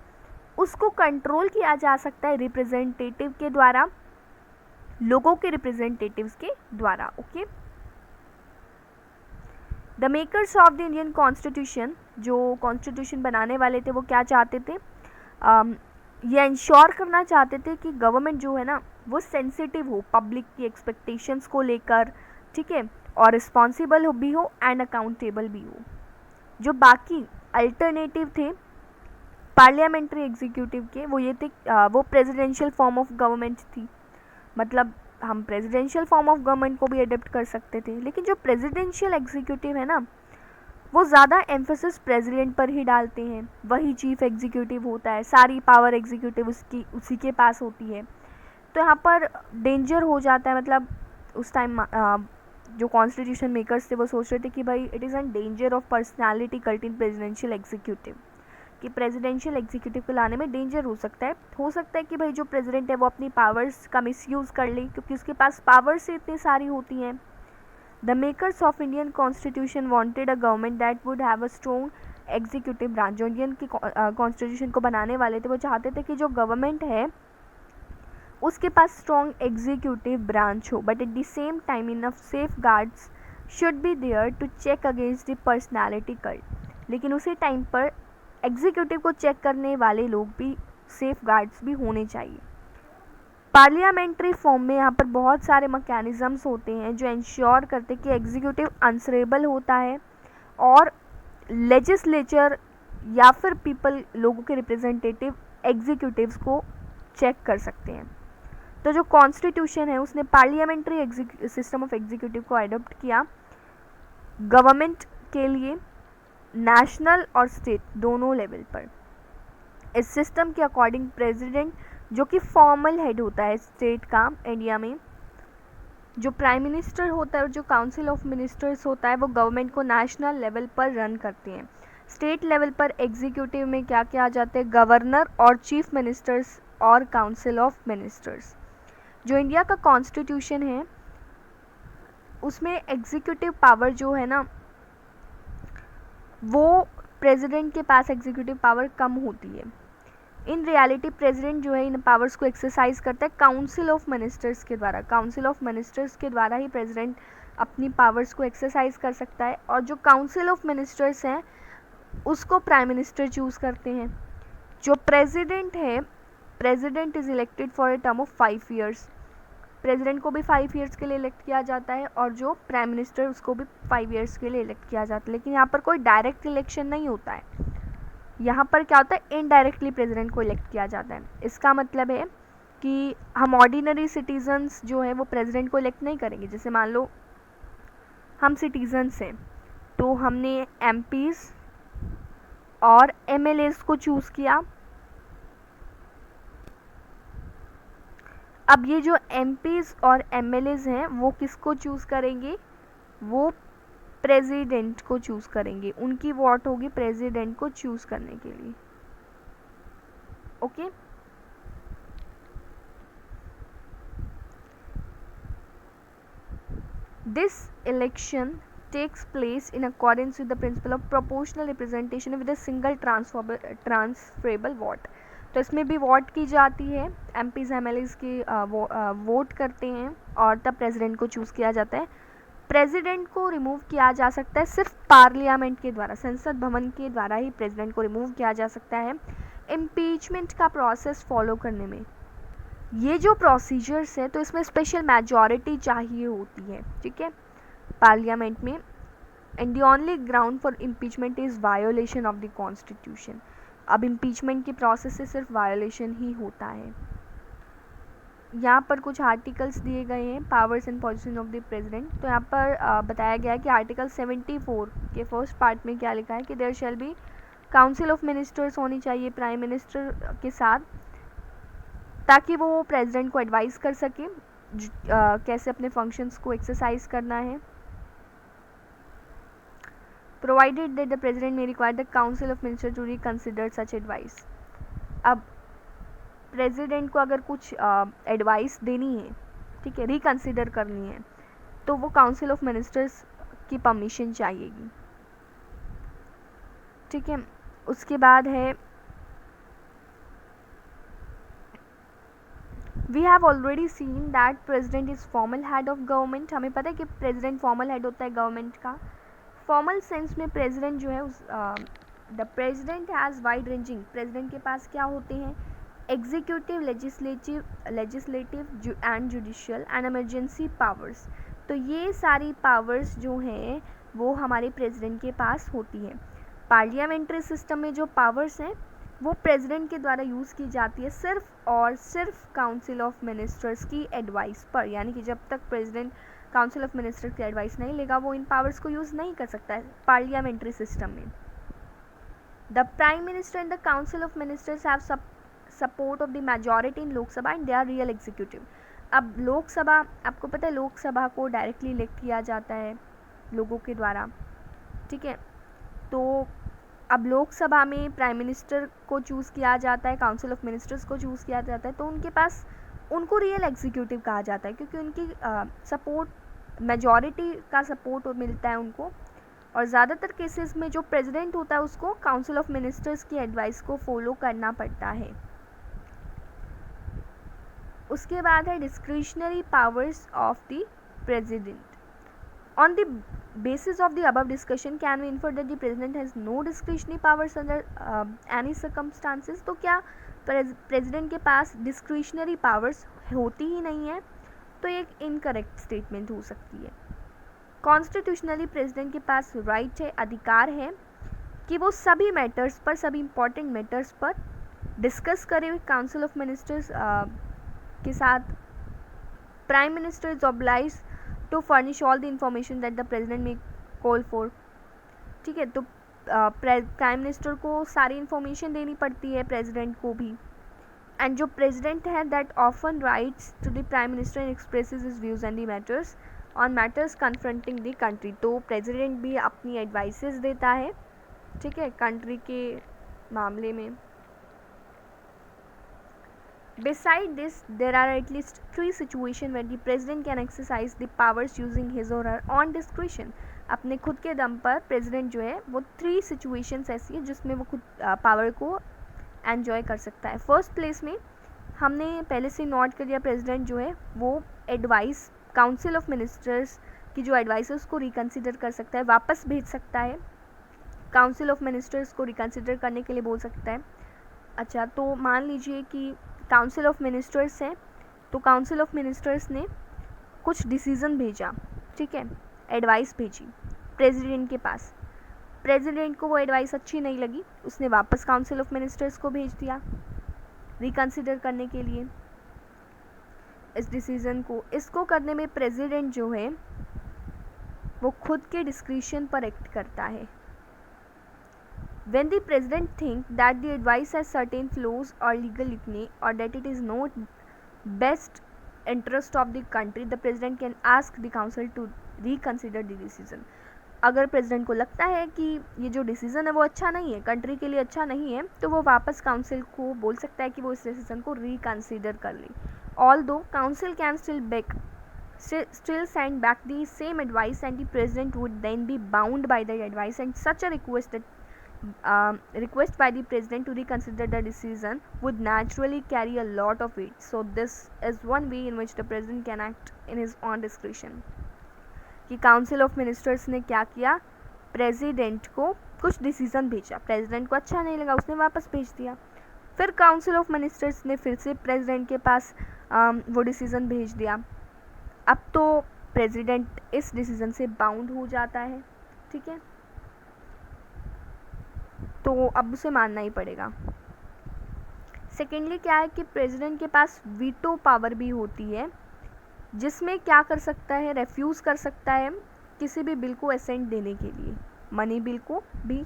उसको कंट्रोल किया जा सकता है रिप्रेजेंटेटिव के द्वारा, लोगों के रिप्रेजेंटेटिव्स के द्वारा। Okay, the makers of the Indian constitution, जो कॉन्स्टिट्यूशन बनाने वाले थे वो क्या चाहते थे, ये इंश्योर करना चाहते थे कि गवर्नमेंट जो है ना वो सेंसिटिव हो पब्लिक की एक्सपेक्टेशंस को लेकर, ठीक है, और रिस्पॉन्सिबल भी हो एंड अकाउंटेबल भी हो। जो बाकी अल्टरनेटिव थे पार्लियामेंट्री एग्जीक्यूटिव के वो ये थे, वो प्रेसिडेंशियल फॉर्म ऑफ गवर्नमेंट थी। मतलब हम प्रेसिडेंशियल फॉर्म ऑफ गवर्नमेंट को भी अडेप्ट कर सकते थे, लेकिन जो प्रेसिडेंशियल एग्जीक्यूटिव है ना वो ज़्यादा एम्फेसिस प्रेसिडेंट पर ही डालते हैं, वही चीफ एग्जीक्यूटिव होता है, सारी पावर एग्जीक्यूटिव उसी के पास होती है। तो यहाँ पर डेंजर हो जाता है, मतलब उस टाइम जो कॉन्स्टिट्यूशन मेकर्स थे वो सोच रहे थे कि भाई it is an danger of personality cult in presidential executive, कि प्रेसिडेंशियल एग्जीक्यूटिव को लाने में डेंजर हो सकता है कि भाई जो प्रेसिडेंट है वो अपनी पावर्स का मिसयूज़ कर ले, क्योंकि उसके पास पावर्स इतनी सारी होती हैं। The makers of Indian constitution wanted a government that would have a strong executive branch. जो इंडियन की कॉन्स्टिट्यूशन को बनाने वाले थे वो चाहते थे कि जो गवर्नमेंट है उसके पास स्ट्रॉन्ग एग्जीक्यूटिव ब्रांच हो, but at the same time enough safeguards should be there to check against the personality cult. लेकिन उसी टाइम पर एग्जीक्यूटिव को चेक करने वाले लोग भी, सेफ गार्ड्स भी होने चाहिए। पार्लियामेंट्री फॉर्म में यहाँ पर बहुत सारे मैकेनिज़म्स होते हैं जो इंश्योर करते हैं कि एग्जीक्यूटिव आंसरेबल होता है और लेजिस्लेचर या फिर पीपल, लोगों के रिप्रेजेंटेटिव एग्जीक्यूटिव्स को चेक कर सकते हैं। तो जो कॉन्स्टिट्यूशन है उसने पार्लियामेंट्री सिस्टम ऑफ एग्जीक्यूटिव को अडॉप्ट किया गवर्नमेंट के लिए नेशनल और स्टेट दोनों लेवल पर। इस सिस्टम के अकॉर्डिंग प्रेसिडेंट जो कि फॉर्मल हेड होता है स्टेट का इंडिया में, जो प्राइम मिनिस्टर होता है और जो काउंसिल ऑफ मिनिस्टर्स होता है वो गवर्नमेंट को नेशनल लेवल पर रन करते हैं। स्टेट लेवल पर एग्जीक्यूटिव में क्या क्या आ जाते हैं, गवर्नर और चीफ मिनिस्टर्स और काउंसिल ऑफ मिनिस्टर्स। जो इंडिया का कॉन्स्टिट्यूशन है उसमें एग्जीक्यूटिव पावर जो है ना वो प्रेसिडेंट के पास एग्जीक्यूटिव पावर कम होती है। इन रियलिटी प्रेसिडेंट जो है इन पावर्स को एक्सरसाइज करता है काउंसिल ऑफ मिनिस्टर्स के द्वारा। काउंसिल ऑफ मिनिस्टर्स के द्वारा ही प्रेसिडेंट अपनी पावर्स को एक्सरसाइज कर सकता है। और जो काउंसिल ऑफ मिनिस्टर्स हैं उसको प्राइम मिनिस्टर चूज़ करते हैं। जो प्रेसिडेंट है, president is elected for a term of 5 years. President को भी 5 ईयर्स के लिए इलेक्ट किया जाता है और जो प्राइम मिनिस्टर उसको भी 5 ईयर्स के लिए इलेक्ट किया जाता है। लेकिन यहाँ पर कोई डायरेक्ट इलेक्शन नहीं होता है, यहाँ पर क्या होता है इनडायरेक्टली प्रेसिडेंट को इलेक्ट किया जाता है। इसका मतलब है कि हम ऑर्डिनरी सिटीजन्स जो है वो प्रेसिडेंट को इलेक्ट नहीं करेंगे। जैसे मान लो हम सिटीजन्स हैं तो हमने एमपीज़ और एमएलएस को चूज़ किया। अब ये जो एमपीज़ और एमएलएस हैं वो किसको चूज़ करेंगे, वो प्रेसिडेंट को चूज़ करेंगे। उनकी वोट होगी प्रेसिडेंट को चूज़ करने के लिए। Okay, this election takes place in accordance with the principle of proportional representation with a single transferable vote। तो इसमें भी वोट की जाती है, एमपीज़ एमएलएस की वोट करते हैं और तब प्रेसिडेंट को चूज़ किया जाता है। प्रेसिडेंट को रिमूव किया जा सकता है सिर्फ पार्लियामेंट के द्वारा, संसद भवन के द्वारा ही प्रेसिडेंट को रिमूव किया जा सकता है इम्पीचमेंट का प्रोसेस फॉलो करने में। ये जो प्रोसीजर्स है तो इसमें स्पेशल मेजॉरिटी चाहिए होती है, ठीक है, पार्लियामेंट में। And the only ground for impeachment is violation of the constitution. अब इम्पीचमेंट के प्रोसेस से सिर्फ वायोलेशन ही होता है। यहाँ पर कुछ आर्टिकल्स दिए गए हैं, powers and position of the president. तो यहाँ पर बताया गया है कि आर्टिकल 74 के फर्स्ट पार्ट में क्या लिखा है कि there shall be council of ministers होनी चाहिए प्राइम मिनिस्टर के साथ, ताकि वो प्रेसिडेंट को एडवाइस कर सके कैसे अपने फंक्शंस को एक्सरसाइज करना है। Provided that the president may require the council of minister to reconsider such advice. अब प्रेसिडेंट को अगर कुछ एडवाइस देनी है, ठीक है, रिकंसिडर करनी है, तो वो काउंसिल ऑफ मिनिस्टर्स की परमिशन चाहिएगी, ठीक है। उसके बाद है we have already seen that president is formal head of government. हमें पता है कि प्रेसिडेंट फॉर्मल हेड होता है गवर्नमेंट का। फॉर्मल सेंस में प्रेसिडेंट जो है the president has wide ranging, president के पास क्या होते हैं executive, legislative and judicial and emergency powers. तो ये सारी पावर्स जो हैं वो हमारे प्रेसिडेंट के पास होती हैं। पार्लियामेंट्री सिस्टम में जो पावर्स हैं वो प्रेसिडेंट के द्वारा यूज़ की जाती है सिर्फ और सिर्फ काउंसिल ऑफ मिनिस्टर्स की एडवाइस पर। यानी कि जब तक प्रेसिडेंट काउंसिल ऑफ मिनिस्टर्स की एडवाइस नहीं लेगा वो इन पावर्स को यूज़ नहीं कर सकता है पार्लियामेंट्री सिस्टम में। The prime minister and the council of ministers have support of the majority in Lok Sabha and they are real executive. अब लोकसभा, आपको पता है लोकसभा को डायरेक्टली इलेक्ट किया जाता है लोगों के द्वारा, ठीक है। तो अब लोकसभा में प्राइम मिनिस्टर को चूज़ किया जाता है, काउंसिल ऑफ मिनिस्टर्स को चूज़ किया जाता है, तो उनके पास उनको रियल एग्जीक्यूटिव कहा जाता है क्योंकि उनकी सपोर्ट, मेजॉरिटी का सपोर्ट मिलता है उनको। और ज़्यादातर केसेस में जो प्रेसिडेंट होता है उसको काउंसिल ऑफ मिनिस्टर्स की एडवाइस को फॉलो करना पड़ता है। उसके बाद है discretionary powers of the president. On the basis of the above discussion, can we infer that the president has no discretionary powers under any circumstances? तो क्या प्रेसिडेंट के पास डिस्क्रिशनरी पावर्स होती ही नहीं है? तो एक इनकरेक्ट स्टेटमेंट हो सकती है। कॉन्स्टिट्यूशनली प्रेसिडेंट के पास राइट है, अधिकार है कि वो सभी मैटर्स पर, सभी इंपॉर्टेंट मैटर्स पर डिस्कस करे काउंसिल ऑफ मिनिस्टर्स के साथ prime minister is oblige to furnish all the information that the president may call for. ठीक है, तो प्राइम मिनिस्टर को सारी इंफॉर्मेशन देनी पड़ती है प्रेजिडेंट को भी। एंड जो प्रेजिडेंट है that often writes to the prime minister and expresses his views and the matters on matters confronting the country. तो प्रेजिडेंट भी अपनी एडवाइसेस देता है, ठीक है, कंट्री के मामले में। Beside this, there are at least 3 situations where the president can exercise the powers using his or her own discretion। अपने खुद के दम पर प्रेसिडेंट जो है वो 3 सिचुएशंस ऐसी है जिसमें वो खुद पावर को एन्जॉय कर सकता है। फर्स्ट प्लेस में हमने पहले से नोट कर लिया, प्रेसिडेंट जो है वो एडवाइस काउंसिल ऑफ मिनिस्टर्स की जो एडवाइस है उसको रिकन्सिडर कर सकता है, वापस भेज सकता है, काउंसिल ऑफ मिनिस्टर्स को रिकन्सिडर करने के लिए बोल सकता है। अच्छा, तो मान लीजिए कि काउंसिल ऑफ मिनिस्टर्स है, तो काउंसिल ऑफ मिनिस्टर्स ने कुछ डिसीज़न भेजा, ठीक है, एडवाइस भेजी प्रेसिडेंट के पास। प्रेसिडेंट को वो एडवाइस अच्छी नहीं लगी, उसने वापस काउंसिल ऑफ मिनिस्टर्स को भेज दिया रिकन्सिडर करने के लिए इस डिसीज़न को। इसको करने में प्रेसिडेंट जो है वो खुद के डिस्क्रिशन पर एक्ट करता है। When the president thinks that the advice has certain flaws or legal litany or that it is not best interest of the country, the president can ask the council to reconsider the decision। अगर president को लगता है कि ये जो decision है वो अच्छा नहीं है, कंट्री के लिए अच्छा नहीं है, तो वो वापस काउंसिल को बोल सकता है कि वो इस डिसीज़न को रिकन्सिडर कर ले। Although council can still send back the same advice and the president would then be bound by the advice, and such a request by the president to reconsider the decision would naturally carry a lot of weight। So this is one way in which the president can act in his own discretion। कि council of ministers ने क्या किया, president को कुछ decision भेजा, president को अच्छा नहीं लगा, उसने वापस भेज दिया। फिर काउंसिल ऑफ मिनिस्टर्स ने फिर से प्रेसिडेंट के पास वो डिसीजन भेज दिया। अब तो प्रेसिडेंट इस डिसीजन से बाउंड हो जाता है, ठीक है, तो अब उसे मानना ही पड़ेगा। सेकेंडली क्या है कि प्रेसिडेंट के पास वीटो पावर भी होती है, जिसमें क्या कर सकता है, रेफ्यूज़ कर सकता है किसी भी बिल को असेंट देने के लिए, मनी बिल को भी,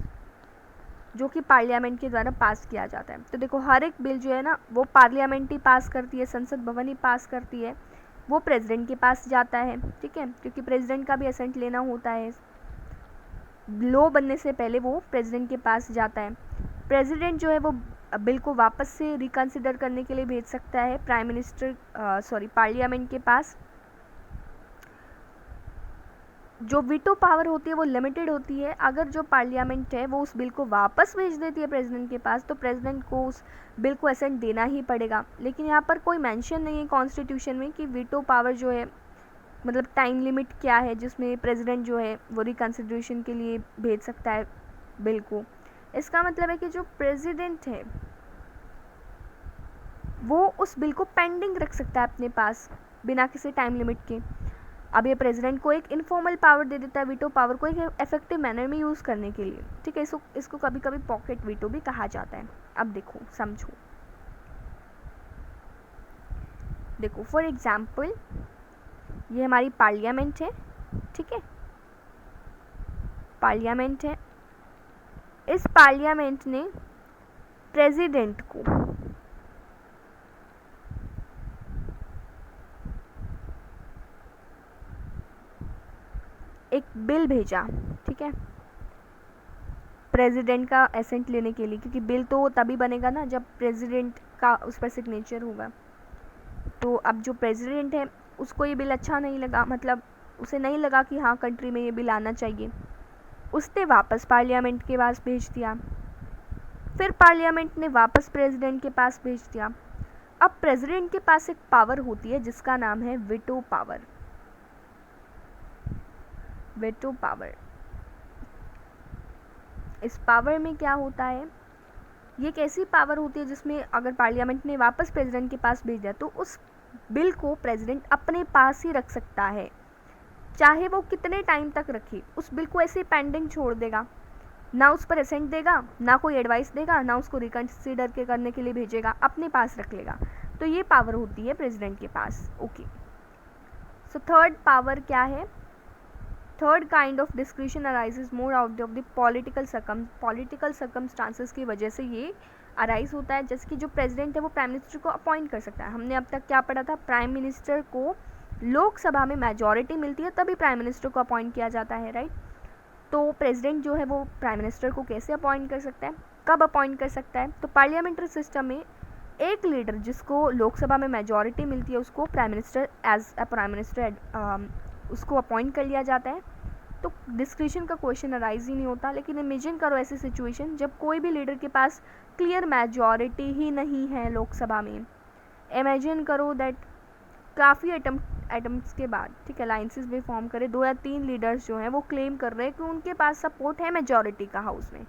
जो कि पार्लियामेंट के द्वारा पास किया जाता है। तो देखो, हर एक बिल जो है ना वो पार्लियामेंट ही पास करती है, संसद भवन ही पास करती है, वो प्रेसिडेंट के पास जाता है, ठीक है, क्योंकि प्रेसिडेंट का भी असेंट लेना होता है। लॉ बनने से पहले वो प्रेसिडेंट के पास जाता है। प्रेसिडेंट जो है वो बिल को वापस से रिकन्सिडर करने के लिए भेज सकता है पार्लियामेंट के पास। जो वीटो पावर होती है वो लिमिटेड होती है। अगर जो पार्लियामेंट है वो उस बिल को वापस भेज देती है प्रेसिडेंट के पास, तो प्रेसिडेंट को उस बिल को असेंट देना ही पड़ेगा। लेकिन यहाँ पर कोई मेंशन नहीं है कॉन्स्टिट्यूशन में कि वीटो पावर जो है, मतलब टाइम लिमिट क्या है जिसमें प्रेसिडेंट जो है वो रिकन्सिडरेशन के लिए भेज सकता है बिल को। इसका मतलब है कि जो प्रेसिडेंट है वो उस बिल को पेंडिंग रख सकता है अपने पास बिना किसी टाइम लिमिट के। अब ये प्रेसिडेंट को एक इनफॉर्मल पावर दे देता है वीटो पावर को एक इफेक्टिव मैनर में यूज़ करने के लिए, ठीक है। इसको कभी कभी पॉकेट वीटो भी कहा जाता है। अब देखो, समझो, देखो फॉर एग्जाम्पल ये हमारी पार्लियामेंट है, ठीक है, पार्लियामेंट है। इस पार्लियामेंट ने प्रेसिडेंट को एक बिल भेजा, ठीक है, प्रेसिडेंट का एसेंट लेने के लिए, क्योंकि बिल तो तभी बनेगा ना जब प्रेसिडेंट का उस पर सिग्नेचर होगा। तो अब जो प्रेसिडेंट है उसको ये बिल अच्छा नहीं लगा, मतलब उसे नहीं लगा कि हाँ कंट्री में ये बिल आना चाहिए, उसने वापस पार्लियामेंट के पास भेज दिया। फिर पार्लियामेंट ने वापस प्रेसिडेंट के पास भेज दिया। अब प्रेसिडेंट के पास एक पावर होती है जिसका नाम है वीटो पावर। वीटो पावर, इस पावर में क्या होता है, ये एक ऐसी पावर होती है जिसमें अगर पार्लियामेंट ने वापस प्रेसिडेंट के पास भेज दिया तो उस बिल को प्रेसिडेंट अपने पास ही रख सकता है, चाहे वो कितने टाइम तक रखे। उस बिल को ऐसे पेंडिंग छोड़ देगा, ना उस पर असेंट देगा, ना कोई एडवाइस देगा, ना उसको रिकन्सिडर के करने के लिए भेजेगा, अपने पास रख लेगा। तो ये पावर होती है प्रेसिडेंट के पास, ओके। सो थर्ड पावर क्या है? Third kind of discretion arises more out of the political circumstances की वजह से ये अराइज होता है। जैसे कि जो प्रेसिडेंट है वो प्राइम मिनिस्टर को अपॉइंट कर सकता है। हमने अब तक क्या पढ़ा था? प्राइम मिनिस्टर को लोकसभा में मेजॉरिटी मिलती है तभी प्राइम मिनिस्टर को अपॉइंट किया जाता है, राइट? तो प्रेसिडेंट जो है वो प्राइम मिनिस्टर को कैसे अपॉइंट कर सकता है, कब अपॉइंट कर सकता है? तो पार्लियामेंट्री सिस्टम में एक लीडर जिसको लोकसभा में मेजॉरिटी मिलती है उसको prime minister as a prime minister उसको अपॉइंट कर लिया जाता है। तो डिस्क्रिशन का क्वेश्चन अराइज ही नहीं होता। लेकिन इमेजिन करो ऐसी सिचुएशन जब कोई भी लीडर के पास क्लियर मेजॉरिटी ही नहीं है लोकसभा में। इमेजिन करो दैट काफ़ी अटम्प्ट्स के बाद, ठीक है, अलाइंसेस भी फॉर्म करे, 2 या 3 लीडर्स जो हैं वो क्लेम कर रहे हैं कि उनके पास सपोर्ट है मेजॉरिटी का हाउस में।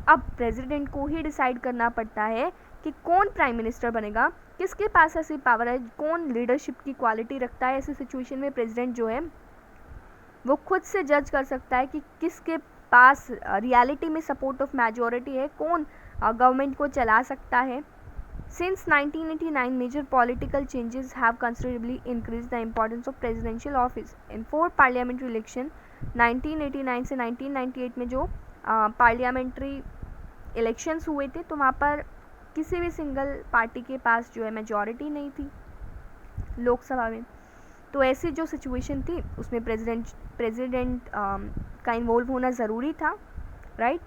अब प्रेसिडेंट को ही डिसाइड करना पड़ता है कि कौन प्राइम मिनिस्टर बनेगा, किसके पास ऐसी पावर है, कौन लीडरशिप की क्वालिटी रखता है। ऐसी सिचुएशन में प्रेसिडेंट जो है वो खुद से जज कर सकता है कि किसके पास रियलिटी में सपोर्ट ऑफ मेजॉरिटी है, कौन गवर्नमेंट को चला सकता है। Since 1989, major political changes have considerably increased the importance of presidential office. In 4 parliamentary election 1989 से 1998 में जो पार्लियामेंट्री इलेक्शंस हुए थे तो वहाँ पर किसी भी सिंगल पार्टी के पास जो है मेजॉरिटी नहीं थी लोकसभा में। तो ऐसी जो सिचुएशन थी उसमें प्रेसिडेंट का इन्वॉल्व होना ज़रूरी था, right?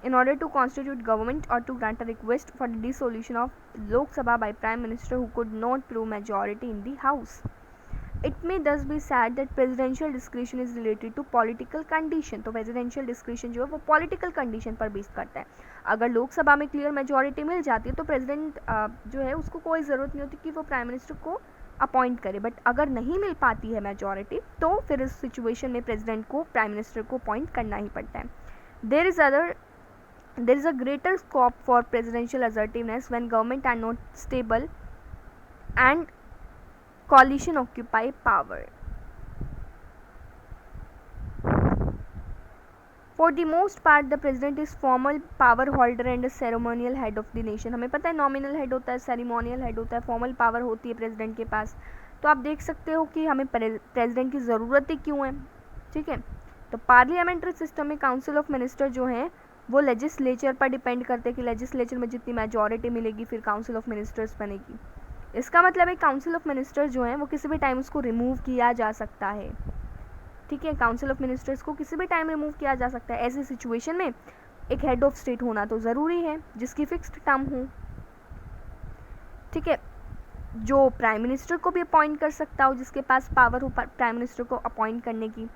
In order to constitute government or to grant a request for the dissolution of Lok Sabha by Prime Minister who could not prove majority in the House. It may thus be said that presidential discretion is related to political condition. तो presidential discretion जो है वो political condition पर base करता है। अगर लोकसभा में clear majority मिल जाती है तो प्रेसिडेंट जो है उसको कोई ज़रूरत नहीं होती कि वो प्राइम मिनिस्टर को अपॉइंट करे। बट अगर नहीं मिल पाती है मेजॉरिटी तो फिर इस सिचुएशन में प्रेसिडेंट को प्राइम मिनिस्टर को अपॉइंट करना ही पड़ता है। There is a greater scope for presidential assertiveness when government are not stable and coalition occupy power. For the most part, the president is formal power holder and a ceremonial head of the nation. हमें पता है nominal head होता है, ceremonial head होता है, formal power होती है president के पास। तो आप देख सकते हो कि हमें president की ज़रूरत ही क्यों है, ठीक है? तो पार्लियामेंट्री सिस्टम में काउंसिल ऑफ मिनिस्टर जो हैं वो लेजिस्लेचर पर डिपेंड करते हैं कि लेजिस्लेचर में जितनी मेजॉरिटी मिलेगी फिर काउंसिल ऑफ मिनिस्टर्स बनेगी। इसका मतलब है काउंसिल ऑफ मिनिस्टर्स जो हैं वो किसी भी टाइम उसको रिमूव किया जा सकता है, ठीक है? काउंसिल ऑफ मिनिस्टर्स को किसी भी टाइम रिमूव किया जा सकता है। ऐसी सिचुएशन में एक हेड ऑफ स्टेट होना तो ज़रूरी है जिसकी फिक्स्ड टर्म हो, ठीक है, जो प्राइम मिनिस्टर को भी अपॉइंट कर सकता हो, जिसके पास पावर हो प्राइम मिनिस्टर को अपॉइंट करने की,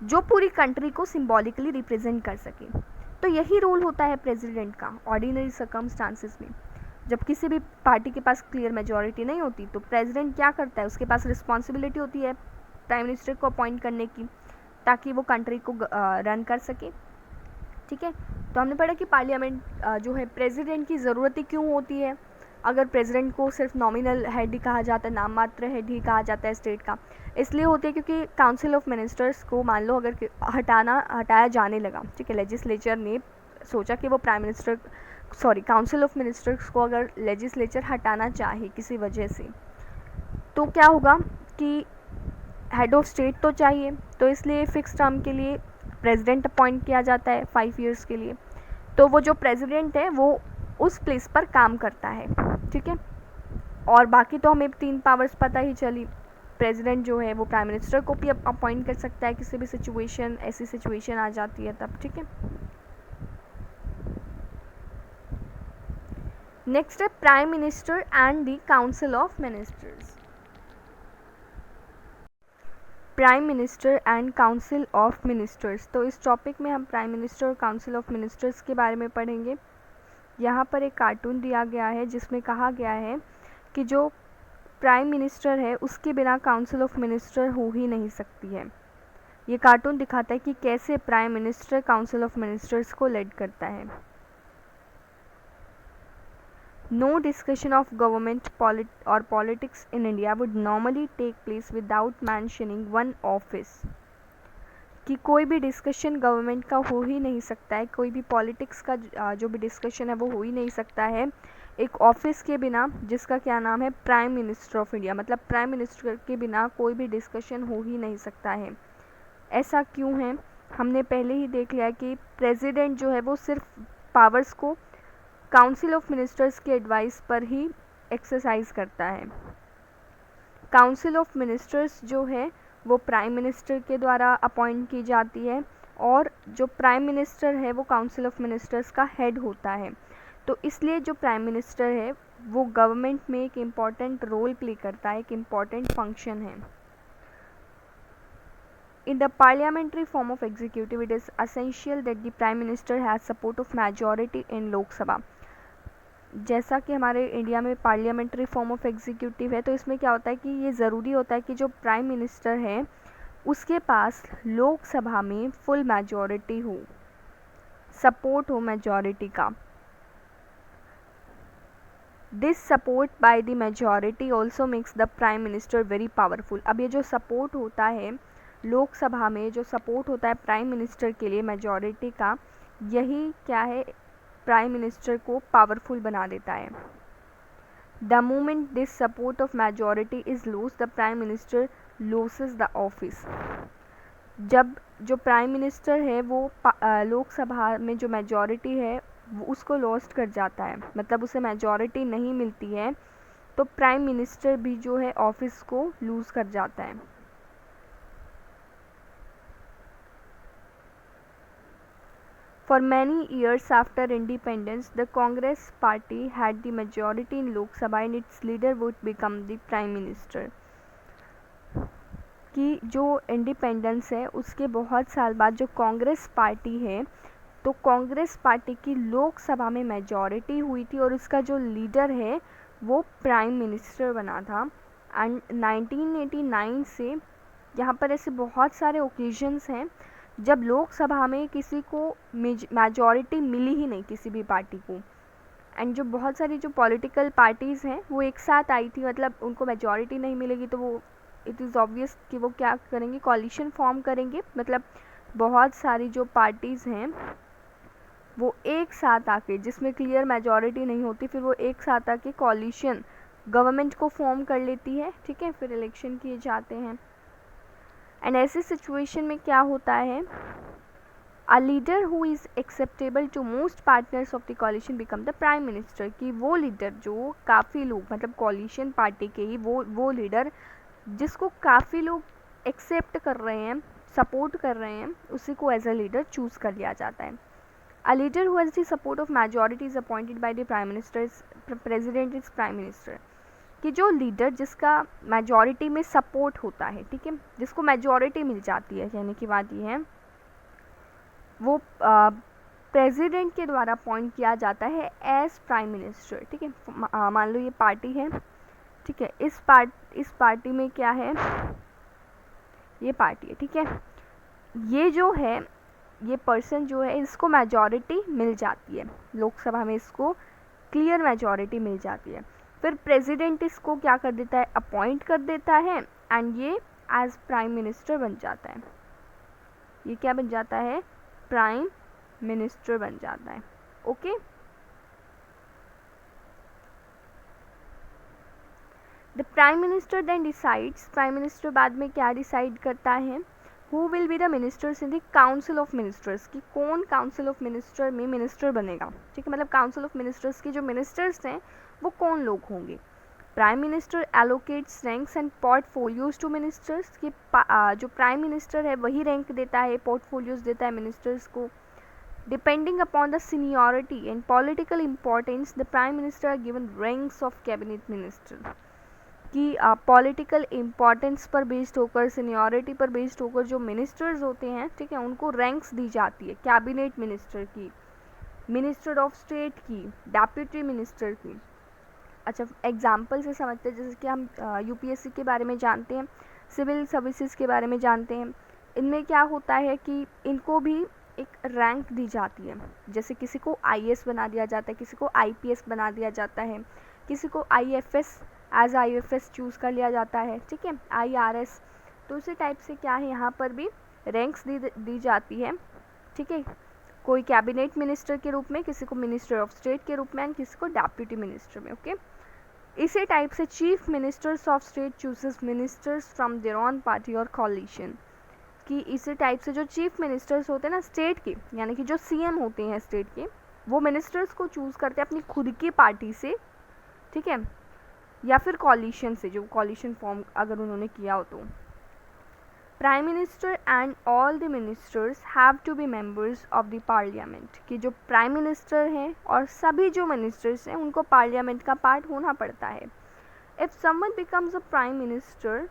जो पूरी कंट्री को सिम्बॉलिकली रिप्रेजेंट कर सके। तो यही रोल होता है प्रेसिडेंट का ऑर्डिनरी सर्कमस्टांसेस में। जब किसी भी पार्टी के पास क्लियर मेजॉरिटी नहीं होती तो प्रेसिडेंट क्या करता है, उसके पास रिस्पॉन्सिबिलिटी होती है प्राइम मिनिस्टर को अपॉइंट करने की ताकि वो कंट्री को रन कर सके, ठीक है? तो हमने पढ़ा कि पार्लियामेंट जो है प्रेसिडेंट की ज़रूरत ही क्यों होती है। अगर प्रेसिडेंट को सिर्फ नॉमिनल हेड ही कहा जाता है, नाम मात्र हेड ही कहा जाता है स्टेट का, इसलिए होती है क्योंकि काउंसिल ऑफ मिनिस्टर्स को मान लो अगर हटाया जाने लगा, ठीक है, लेजिस्लेचर ने सोचा कि वो काउंसिल ऑफ मिनिस्टर्स को अगर लेजिस्लेचर हटाना चाहे किसी वजह से तो क्या होगा कि हेड ऑफ स्टेट तो चाहिए, तो इसलिए फिक्स टर्म के लिए प्रेसिडेंट अपॉइंट किया जाता है 5 ईयर्स के लिए। तो वो जो प्रेसिडेंट है वो उस प्लेस पर काम करता है, ठीक है? और बाकी तो हमें 3 पावर्स पता ही चली। प्रेसिडेंट जो है वो प्राइम मिनिस्टर को भी अपॉइंट कर सकता है किसी भी सिचुएशन, ऐसी सिचुएशन आ जाती है तब, ठीक है? नेक्स्ट है prime minister and the council of ministers. Prime minister and council of ministers. तो इस टॉपिक में हम प्राइम मिनिस्टर और काउंसिल ऑफ मिनिस्टर्स के बारे में पढ़ेंगे। यहाँ पर एक कार्टून दिया गया है जिसमें कहा गया है कि जो प्राइम मिनिस्टर है उसके बिना काउंसिल ऑफ मिनिस्टर हो ही नहीं सकती है। ये कार्टून दिखाता है कि कैसे prime minister council of ministers को लीड करता है। No discussion of government or politics in India would normally take place without mentioning one office. कि कोई भी डिस्कशन गवर्नमेंट का हो ही नहीं सकता है, कोई भी पॉलिटिक्स का जो भी डिस्कशन है वो हो ही नहीं सकता है एक ऑफिस के बिना, जिसका क्या नाम है, प्राइम मिनिस्टर ऑफ इंडिया, मतलब प्राइम मिनिस्टर के बिना कोई भी डिस्कशन हो ही नहीं सकता है। ऐसा क्यों है? हमने पहले ही देख लिया कि प्रेसिडेंट जो है वो सिर्फ पावर्स को काउंसिल ऑफ मिनिस्टर्स के एडवाइस पर ही एक्सरसाइज करता है। काउंसिल ऑफ मिनिस्टर्स जो है वो प्राइम मिनिस्टर के द्वारा अपॉइंट की जाती है, और जो प्राइम मिनिस्टर है वो काउंसिल ऑफ मिनिस्टर्स का हेड होता है। तो इसलिए जो प्राइम मिनिस्टर है वो गवर्नमेंट में एक इम्पॉर्टेंट रोल प्ले करता है, एक इम्पॉर्टेंट फंक्शन है। In the parliamentary form of executive, it is essential that the prime minister has support of majority in लोक सभा। जैसा कि हमारे इंडिया में पार्लियामेंट्री फॉर्म ऑफ एग्जीक्यूटिव है, तो इसमें क्या होता है कि ये ज़रूरी होता है कि जो प्राइम मिनिस्टर है उसके पास लोकसभा में फुल मेजॉरिटी हो, सपोर्ट हो मेजॉरिटी का। This support by the majority also makes the prime minister very powerful. अब ये जो सपोर्ट होता है लोकसभा में, जो सपोर्ट होता है प्राइम मिनिस्टर के लिए मेजॉरिटी का, यही क्या है, प्राइम मिनिस्टर को पावरफुल बना देता है। The moment this support of majority is loose, the prime minister loses the office. जब जो प्राइम मिनिस्टर है वो लोकसभा में जो मेजॉरिटी है वो उसको लॉस्ट कर जाता है, मतलब उसे मेजॉरिटी नहीं मिलती है, तो प्राइम मिनिस्टर भी जो है ऑफिस को लूज़ कर जाता है। For many years after independence, the Congress party had the majority in Lok Sabha and its leader would become the prime minister। कि जो इंडिपेंडेंस है उसके बहुत साल बाद जो कांग्रेस पार्टी है, तो कांग्रेस पार्टी की लोकसभा में मेजॉरिटी हुई थी और उसका जो लीडर है वो प्राइम मिनिस्टर बना था। एंड 1989 से यहाँ पर ऐसे बहुत सारे ओकेजन्स हैं जब लोकसभा में किसी को मेजॉरिटी मिली ही नहीं, किसी भी पार्टी को। एंड जो बहुत सारी जो पॉलिटिकल पार्टीज़ हैं वो एक साथ आई थी, मतलब उनको मेजॉरिटी नहीं मिलेगी तो वो इट इज़ ऑब्वियस कि वो क्या करेंगे, कॉलिशन फॉर्म करेंगे। मतलब बहुत सारी जो पार्टीज़ हैं वो एक साथ आके, जिसमें क्लियर मेजॉरिटी नहीं होती, फिर वो एक साथ आके कॉलिशन गवर्नमेंट को फॉर्म कर लेती है, ठीक है, फिर इलेक्शन किए जाते हैं। एंड ऐसी सिचुएशन में क्या होता है, a leader who is acceptable to most partners of the coalition become the prime minister. कि वो लीडर जो काफ़ी लोग, मतलब कॉलिशन पार्टी के ही वो लीडर जिसको काफ़ी लोग एक्सेप्ट कर रहे हैं, सपोर्ट कर रहे हैं, उसी को एज अ लीडर चूज़ कर लिया जाता है। A leader who has the support of majority is appointed by the prime minister, president is prime minister. कि जो लीडर जिसका मेजॉरिटी में सपोर्ट होता है, ठीक है, जिसको मेजॉरिटी मिल जाती है, कहने की बात ये है, वो प्रेसिडेंट के द्वारा अपॉइंट किया जाता है एज प्राइम मिनिस्टर। ठीक है, मान लो ये पार्टी है, ठीक है, इस पार्टी में क्या है, ये पार्टी है, ठीक है, ये जो है, ये पर्सन जो है, इसको मेजॉरिटी मिल जाती है लोकसभा में, इसको क्लियर मेजॉरिटी मिल जाती है। फिर प्रेसिडेंट इसको क्या कर देता है, अपॉइंट कर देता है, एंड ये एज प्राइम मिनिस्टर बन जाता है। ये क्या बन जाता है, प्राइम मिनिस्टर बन जाता है। Okay, the prime minister then decides, prime minister बाद में क्या डिसाइड करता है, who will be the ministers in the council of ministers. की कौन काउंसिल ऑफ मिनिस्टर में मिनिस्टर बनेगा, ठीक है, मतलब काउंसिल ऑफ मिनिस्टर्स के जो मिनिस्टर्स हैं वो कौन लोग होंगे। Prime minister allocates ranks and portfolios to ministers. की जो प्राइम मिनिस्टर है वही रैंक देता है, पोर्टफोलियोज देता है मिनिस्टर्स को। Depending upon the seniority and political importance the prime minister are given ranks of cabinet minister. कि पॉलिटिकल इम्पोर्टेंस पर बेस्ड होकर, सीनियरिटी पर बेस्ड होकर जो मिनिस्टर्स होते हैं, ठीक है, उनको रैंक्स दी जाती है, कैबिनेट मिनिस्टर की, मिनिस्टर ऑफ स्टेट की, डेप्यूटी मिनिस्टर की। अच्छा, एग्जाम्पल से समझते हैं, जैसे कि हम यूपीएससी के बारे में जानते हैं, सिविल सर्विसेज के बारे में जानते हैं, इनमें क्या होता है कि इनको भी एक रैंक दी जाती है। जैसे किसी को आईएएस बना दिया जाता है, किसी को आईपीएस बना दिया जाता है, किसी को आईएफएस एज आईएफएस चूज़ कर लिया जाता है, ठीक है, आईआरएस। तो उसी टाइप से क्या है, यहाँ पर भी रैंक्स दी जाती है, ठीक है। कोई कैबिनेट मिनिस्टर के रूप में, किसी को मिनिस्टर ऑफ स्टेट के रूप में एंड किसी को डेप्यूटी मिनिस्टर में। ओके, इसी टाइप से chief ministers of state chooses ministers from their own party और कॉलिशन, कि इसी टाइप से जो चीफ मिनिस्टर्स होते हैं ना स्टेट के, यानी कि जो सीएम होते हैं स्टेट के, वो मिनिस्टर्स को चूज़ करते हैं अपनी खुद की पार्टी से, ठीक है, या फिर कॉलिशन से, जो कॉलिशन फॉर्म अगर उन्होंने किया हो तो। Prime minister and all the ministers have to be members of the parliament, कि जो प्राइम मिनिस्टर हैं और सभी जो मिनिस्टर्स हैं उनको पार्लियामेंट का पार्ट होना पड़ता है। If someone becomes a prime minister,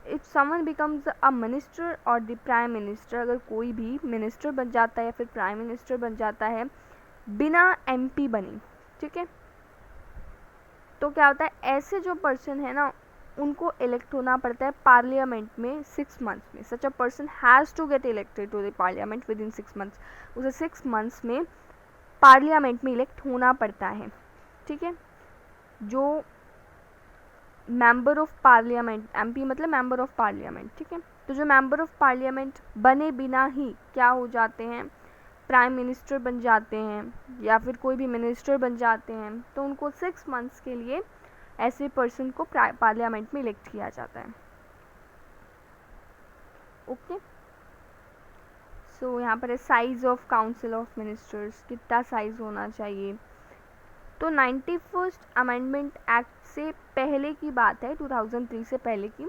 if someone becomes a minister और द प्राइम मिनिस्टर, अगर कोई भी मिनिस्टर बन जाता है या फिर प्राइम मिनिस्टर बन जाता है बिना एमपी बने, ठीक है, तो क्या होता है, ऐसे जो पर्सन है ना उनको इलेक्ट होना पड़ता है पार्लियामेंट में 6 मंथ्स में। Such a person has to get elected to the parliament within 6 months, उसे 6 मंथ्स में पार्लियामेंट में इलेक्ट होना पड़ता है, ठीक है। जो मेंबर ऑफ पार्लियामेंट, एमपी मतलब मेंबर ऑफ पार्लियामेंट, ठीक है, तो जो मेंबर ऑफ पार्लियामेंट बने बिना ही क्या हो जाते हैं, प्राइम मिनिस्टर बन जाते हैं या फिर कोई भी मिनिस्टर बन जाते हैं, तो उनको 6 मंथ्स के लिए ऐसे पर्सन को पार्लियामेंट में इलेक्ट किया जाता है। ओके, सो यहाँ पर है size of council of ministers, कितना साइज होना चाहिए। तो 91st अमेंडमेंट एक्ट से पहले की बात है, 2003 से पहले की,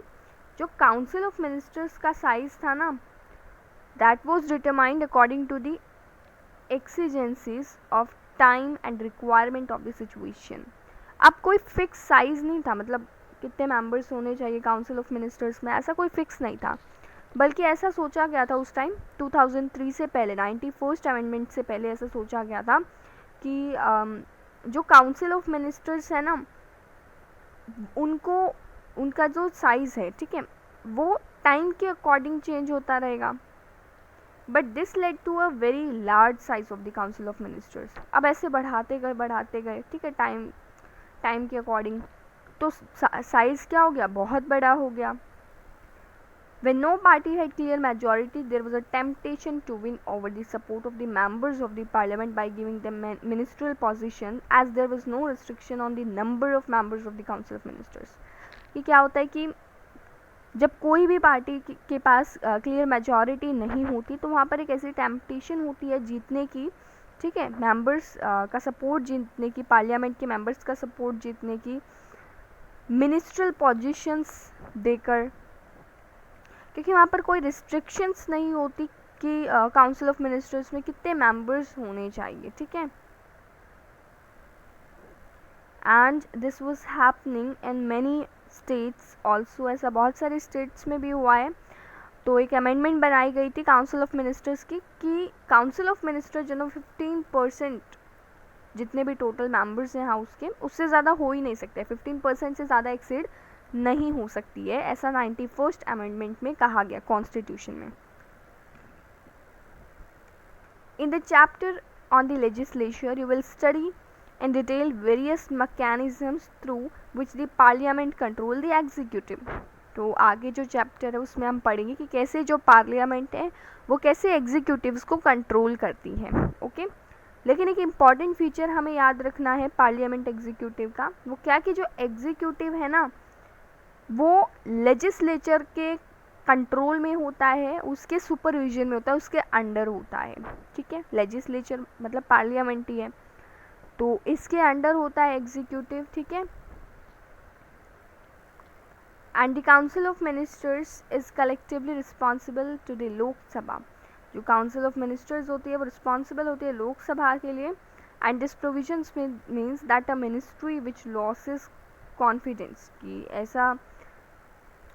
जो काउंसिल ऑफ मिनिस्टर्स का साइज था ना, that was determined according to the exigencies of time and requirement of the situation. अब कोई फिक्स साइज नहीं था, मतलब कितने मेंबर्स होने चाहिए काउंसिल ऑफ मिनिस्टर्स में, ऐसा कोई फिक्स नहीं था, बल्कि ऐसा सोचा गया था उस टाइम 2003 से पहले, 91st अमेंडमेंट से पहले ऐसा सोचा गया था कि जो काउंसिल ऑफ मिनिस्टर्स है ना उनको, उनका जो साइज़ है, ठीक है, वो टाइम के अकॉर्डिंग चेंज होता रहेगा। But this led to a very large size of the council of ministers. अब ऐसे बढ़ाते गए, ठीक है, टाइम के अकॉर्डिंग, तो साइज़ क्या हो गया, बहुत बड़ा हो गया। When no party had clear majority, there was a temptation to win over the support of the members of the parliament by giving them ministerial position, as there was no restriction on the number of members of the council of ministers. कि क्या होता है कि जब कोई भी party के पास clear majority नहीं होती तो वहाँ पर एक ऐसी टेम्पटेशन होती है जीतने की, ठीक है, मेंबर्स का सपोर्ट जीतने की, पार्लियामेंट के मेंबर्स का सपोर्ट जीतने की, मिनिस्ट्रियल पोजीशंस देकर, क्योंकि वहाँ पर कोई रिस्ट्रिक्शंस नहीं होती कि काउंसिल ऑफ मिनिस्टर्स में कितने मेंबर्स होने चाहिए, ठीक है। And this was happening in many states also, ऐसा बहुत सारे स्टेट्स में भी हुआ है। तो एक अमेंडमेंट बनाई गई थी काउंसिल ऑफ मिनिस्टर्स की कि काउंसिल ऑफ मिनिस्टर जो 15% जितने भी टोटल मेंबर्स हैं हाउस के, उससे ज़्यादा हो ही नहीं सकते, 15% से ज़्यादा एक्सीड नहीं हो सकती है, ऐसा 91st अमेंडमेंट में कहा गया कॉन्स्टिट्यूशन में। In the chapter on the legislature you will study in detail various mechanisms through which the parliament control the executive। तो आगे जो चैप्टर है उसमें हम पढ़ेंगे कि कैसे जो पार्लियामेंट है वो कैसे एग्जीक्यूटिव्स को कंट्रोल करती है। ओके, लेकिन एक इम्पॉर्टेंट फीचर हमें याद रखना है पार्लियामेंट एग्जीक्यूटिव का, वो क्या कि जो एग्जीक्यूटिव है ना वो लेजिस्लेचर के कंट्रोल में होता है, उसके सुपरविजन में होता है, उसके अंडर होता है, ठीक है। लेजिस्लेचर मतलब पार्लियामेंट ही है, तो इसके अंडर होता है एग्जीक्यूटिव, ठीक है। And the council of ministers is collectively responsible to the Lok Sabha. जो काउंसिल ऑफ मिनिस्टर्स होती है वो रिस्पॉन्सिबल होती है लोकसभा के लिए। And this provisions means that a ministry which losses confidence, कि ऐसा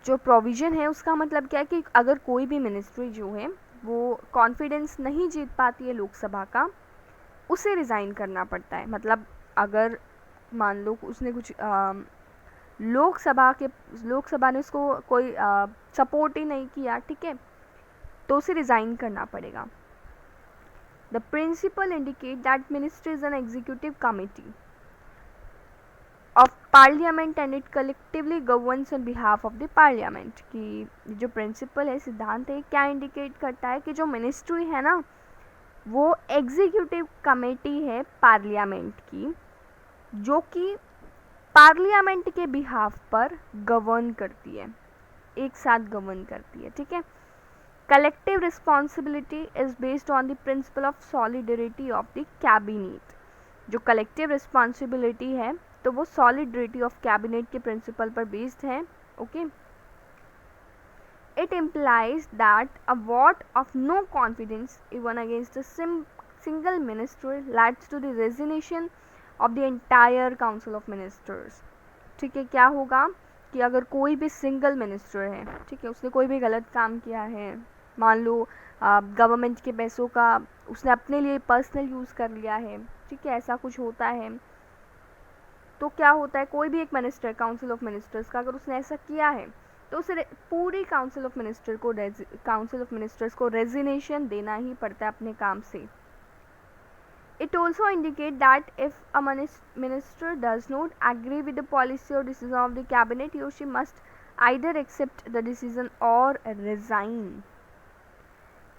जो प्रोविज़न है उसका मतलब क्या है कि अगर कोई भी मिनिस्ट्री जो है वो कॉन्फिडेंस नहीं जीत पाती है लोकसभा का, उसे रिज़ाइन करना पड़ता है। मतलब अगर मान लो उसने कुछ लोकसभा ने उसको कोई सपोर्ट ही नहीं किया, ठीक है, तो उसे रिज़ाइन करना पड़ेगा। The principle indicate that ministry is an executive committee of parliament and it collectively governs on behalf of the parliament. कि जो प्रिंसिपल है, सिद्धांत है, क्या इंडिकेट करता है कि जो मिनिस्ट्री है ना वो एग्जीक्यूटिव कमेटी है पार्लियामेंट की, जो कि पार्लियामेंट के बिहाफ पर गवर्न करती है, एक साथ गवर्न करती है, ठीक है। Collective responsibility is based on the principle of solidarity of the cabinet. जो कलेक्टिव रिस्पॉन्सिबिलिटी है तो वो सॉलिडरिटी ऑफ कैबिनेट के प्रिंसिपल पर बेस्ड है, okay. It implies that a vote of no confidence even against a single minister leads to the resignation of the entire council of ministers। ठीक है, क्या होगा कि अगर कोई भी सिंगल मिनिस्टर है, ठीक है, उसने कोई भी गलत काम किया है, मान लो गवर्नमेंट के पैसों का उसने अपने लिए पर्सनल यूज़ कर लिया है, ठीक है, ऐसा कुछ होता है, तो क्या होता है, कोई भी एक मिनिस्टर काउंसिल ऑफ मिनिस्टर्स का अगर उसने ऐसा किया है तो उसे पूरी काउंसिल ऑफ मिनिस्टर्स को रेजिग्नेशन देना ही पड़ता है अपने काम से। It also indicates that if a minister does not agree with the policy or decision of the cabinet, he or she must either accept the decision or resign।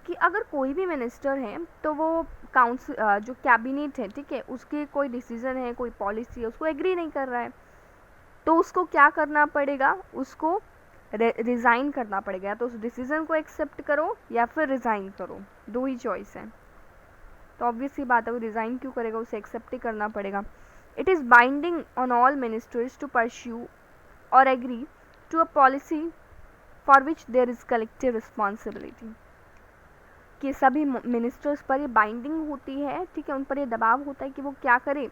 कि अगर कोई भी मिनिस्टर है तो वो काउंसिल जो कैबिनेट है, ठीक है, उसके कोई डिसीजन है, कोई पॉलिसी है, उसको एग्री नहीं कर रहा है, तो उसको क्या करना पड़ेगा, उसको रिज़ाइन करना पड़ेगा। या तो उस डिसीजन को एक्सेप्ट करो या फिर रिज़ाइन करो, दो ही चॉइस है। तो ऑब्वियस सी बात है, वो रिज़ाइन क्यों करेगा, उसे एक्सेप्ट ही करना पड़ेगा। It is binding on all ministers to pursue और agree to a policy for which there is collective responsibility. कि सभी मिनिस्टर्स पर ये बाइंडिंग होती है, ठीक है, उन पर ये दबाव होता है कि वो क्या करे,